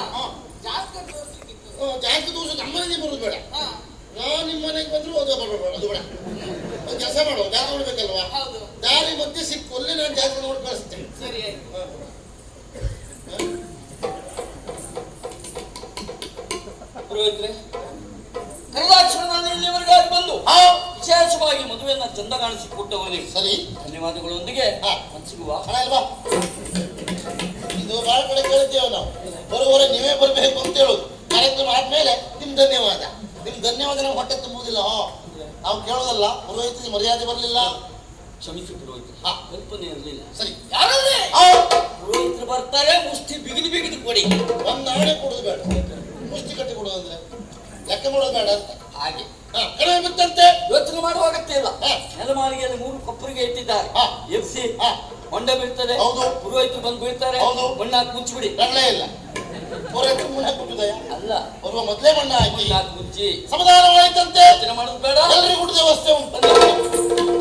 ಜಾಸ್ತಿ ತೋರಿಸ್ಲಿಕ್ಕಿತ್ತು. ಜಾಸ್ತಿ ದಿವಸ ನಮ್ಮನೆಗೆ ಬರೋದು ಬೇಡ. ನಾನು ನಿಮ್ಮ ಮನೆಗೆ ಬಂದ್ರು ಅದು ಬೇಡ. ಒಂದು ಕೆಲಸ ಮಾಡುವ, ದಾರಿ ನೋಡ್ಬೇಕಲ್ವಾ? ಹೌದು. ದಾರಿ ಮಧ್ಯೆ ಸಿಕ್ಕು ಅಲ್ಲೇ ನಾನು ಜಾಸ್ತಿ ನೋಡಿ ಕಳಿಸ್ತೇನೆ. ಸರಿ ಆಯ್ತು. ಪುರೋಹಿತ್ರೆ, ಕರ್ದಾಕ್ಷಣ ಇಲ್ಲಿವರೆಗಾಗಿ ಬಂದು ವಿಶೇಷವಾಗಿ ಮದುವೆಯನ್ನ ಚಂದ ಕಾಣಿಸಿಕೊಟ್ಟವನಿಗೆ ಸರಿ ಧನ್ಯವಾದಗಳೊಂದಿಗೆ ಹಾ. ಮನಸ್ಸಿಗುವ ಹಣ ಇಲ್ವಾ ಇದು ಬಹಳ ಕಡೆ ಕೇಳಿದ್ದೇವೆ ನಾವು ಬರುವವರೆ ನೀವೇ ಬರಬೇಕು ಅಂತ ಹೇಳುದು ಕಾರ್ಯಕ್ರಮ ಆದ್ಮೇಲೆ ನಿಮ್ ಧನ್ಯವಾದ ನಾವು ಹೊಟ್ಟೆ ತುಂಬುವುದಿಲ್ಲ ನಾವು ಕೇಳೋದಲ್ಲ ಪುರೋಹಿತರಿಗೆ ಮರ್ಯಾದೆ ಬರಲಿಲ್ಲ ಕ್ಷಮಿಸಿ ಪುರೋಹಿತರು ಹಾ. ಕಲ್ಪನೆ ಇರಲಿಲ್ಲ ಸರಿ ಯಾರಲ್ಲೇ ಪುರೋಹಿತರು ಬರ್ತಾರೆ ಮುಷ್ಟಿ ಬಿಗಿದು ಬಿಗಿದು ಕೊಡಿ ಒಂದ್ ನಾಳೆ ಕೊಡುದು ಬೇಡ ಮುಷ್ಟಿ ಕಟ್ಟಿ ಕೊಡುದು ಅಂದ್ರೆ ಲೆಕ್ಕ ಮಾಡೋದು ಬೇಡ ಅಂತ ಹಾಗೆ ಕಡಿಮೆ ಬಿತ್ತಂತೆ ಯೋಚನೆ ಮಾಡುವ ಅಗತ್ಯ ಇಲ್ಲ ಹಾ. ನೆಲಮಾಳಿಗೆಯಲ್ಲಿ 3 ಕೊಪ್ಪರಿಗೆ ಇಟ್ಟಿದ್ದಾರೆ ಹಾ. ಎಬ್ಸಿ ಹಾ. ಹೊಂಡ ಬೀಳ್ತದೆ ಹೌದು. ಪುರೋಹಿತರು ಬಂದು ಬೀಳ್ತಾರೆ ಹೌದು. ಮಣ್ಣ ಹಾಕಿ ಮುಚ್ಚಿಬಿಡಿ ರಗಳೆ ಇಲ್ಲ ಪುರೋಹಿತರು ಮಣ್ಣು ಹಾಕುತ್ತದಯ ಅಲ್ಲ ಬರುವ ಮೊದಲೇ ಮಣ್ಣು ಹಾಕಿ ಮಣ್ಣ ಹಾಕಿ ಮುಚ್ಚಿ ಸಮಾಧಾನವಾಯ್ತಂತೆ ಯೋಚನೆ ಮಾಡೋದು ಬೇಡ ಎಲ್ಲರಿಗೂ ಊಟದ ವ್ಯವಸ್ಥೆ ಉಂಟು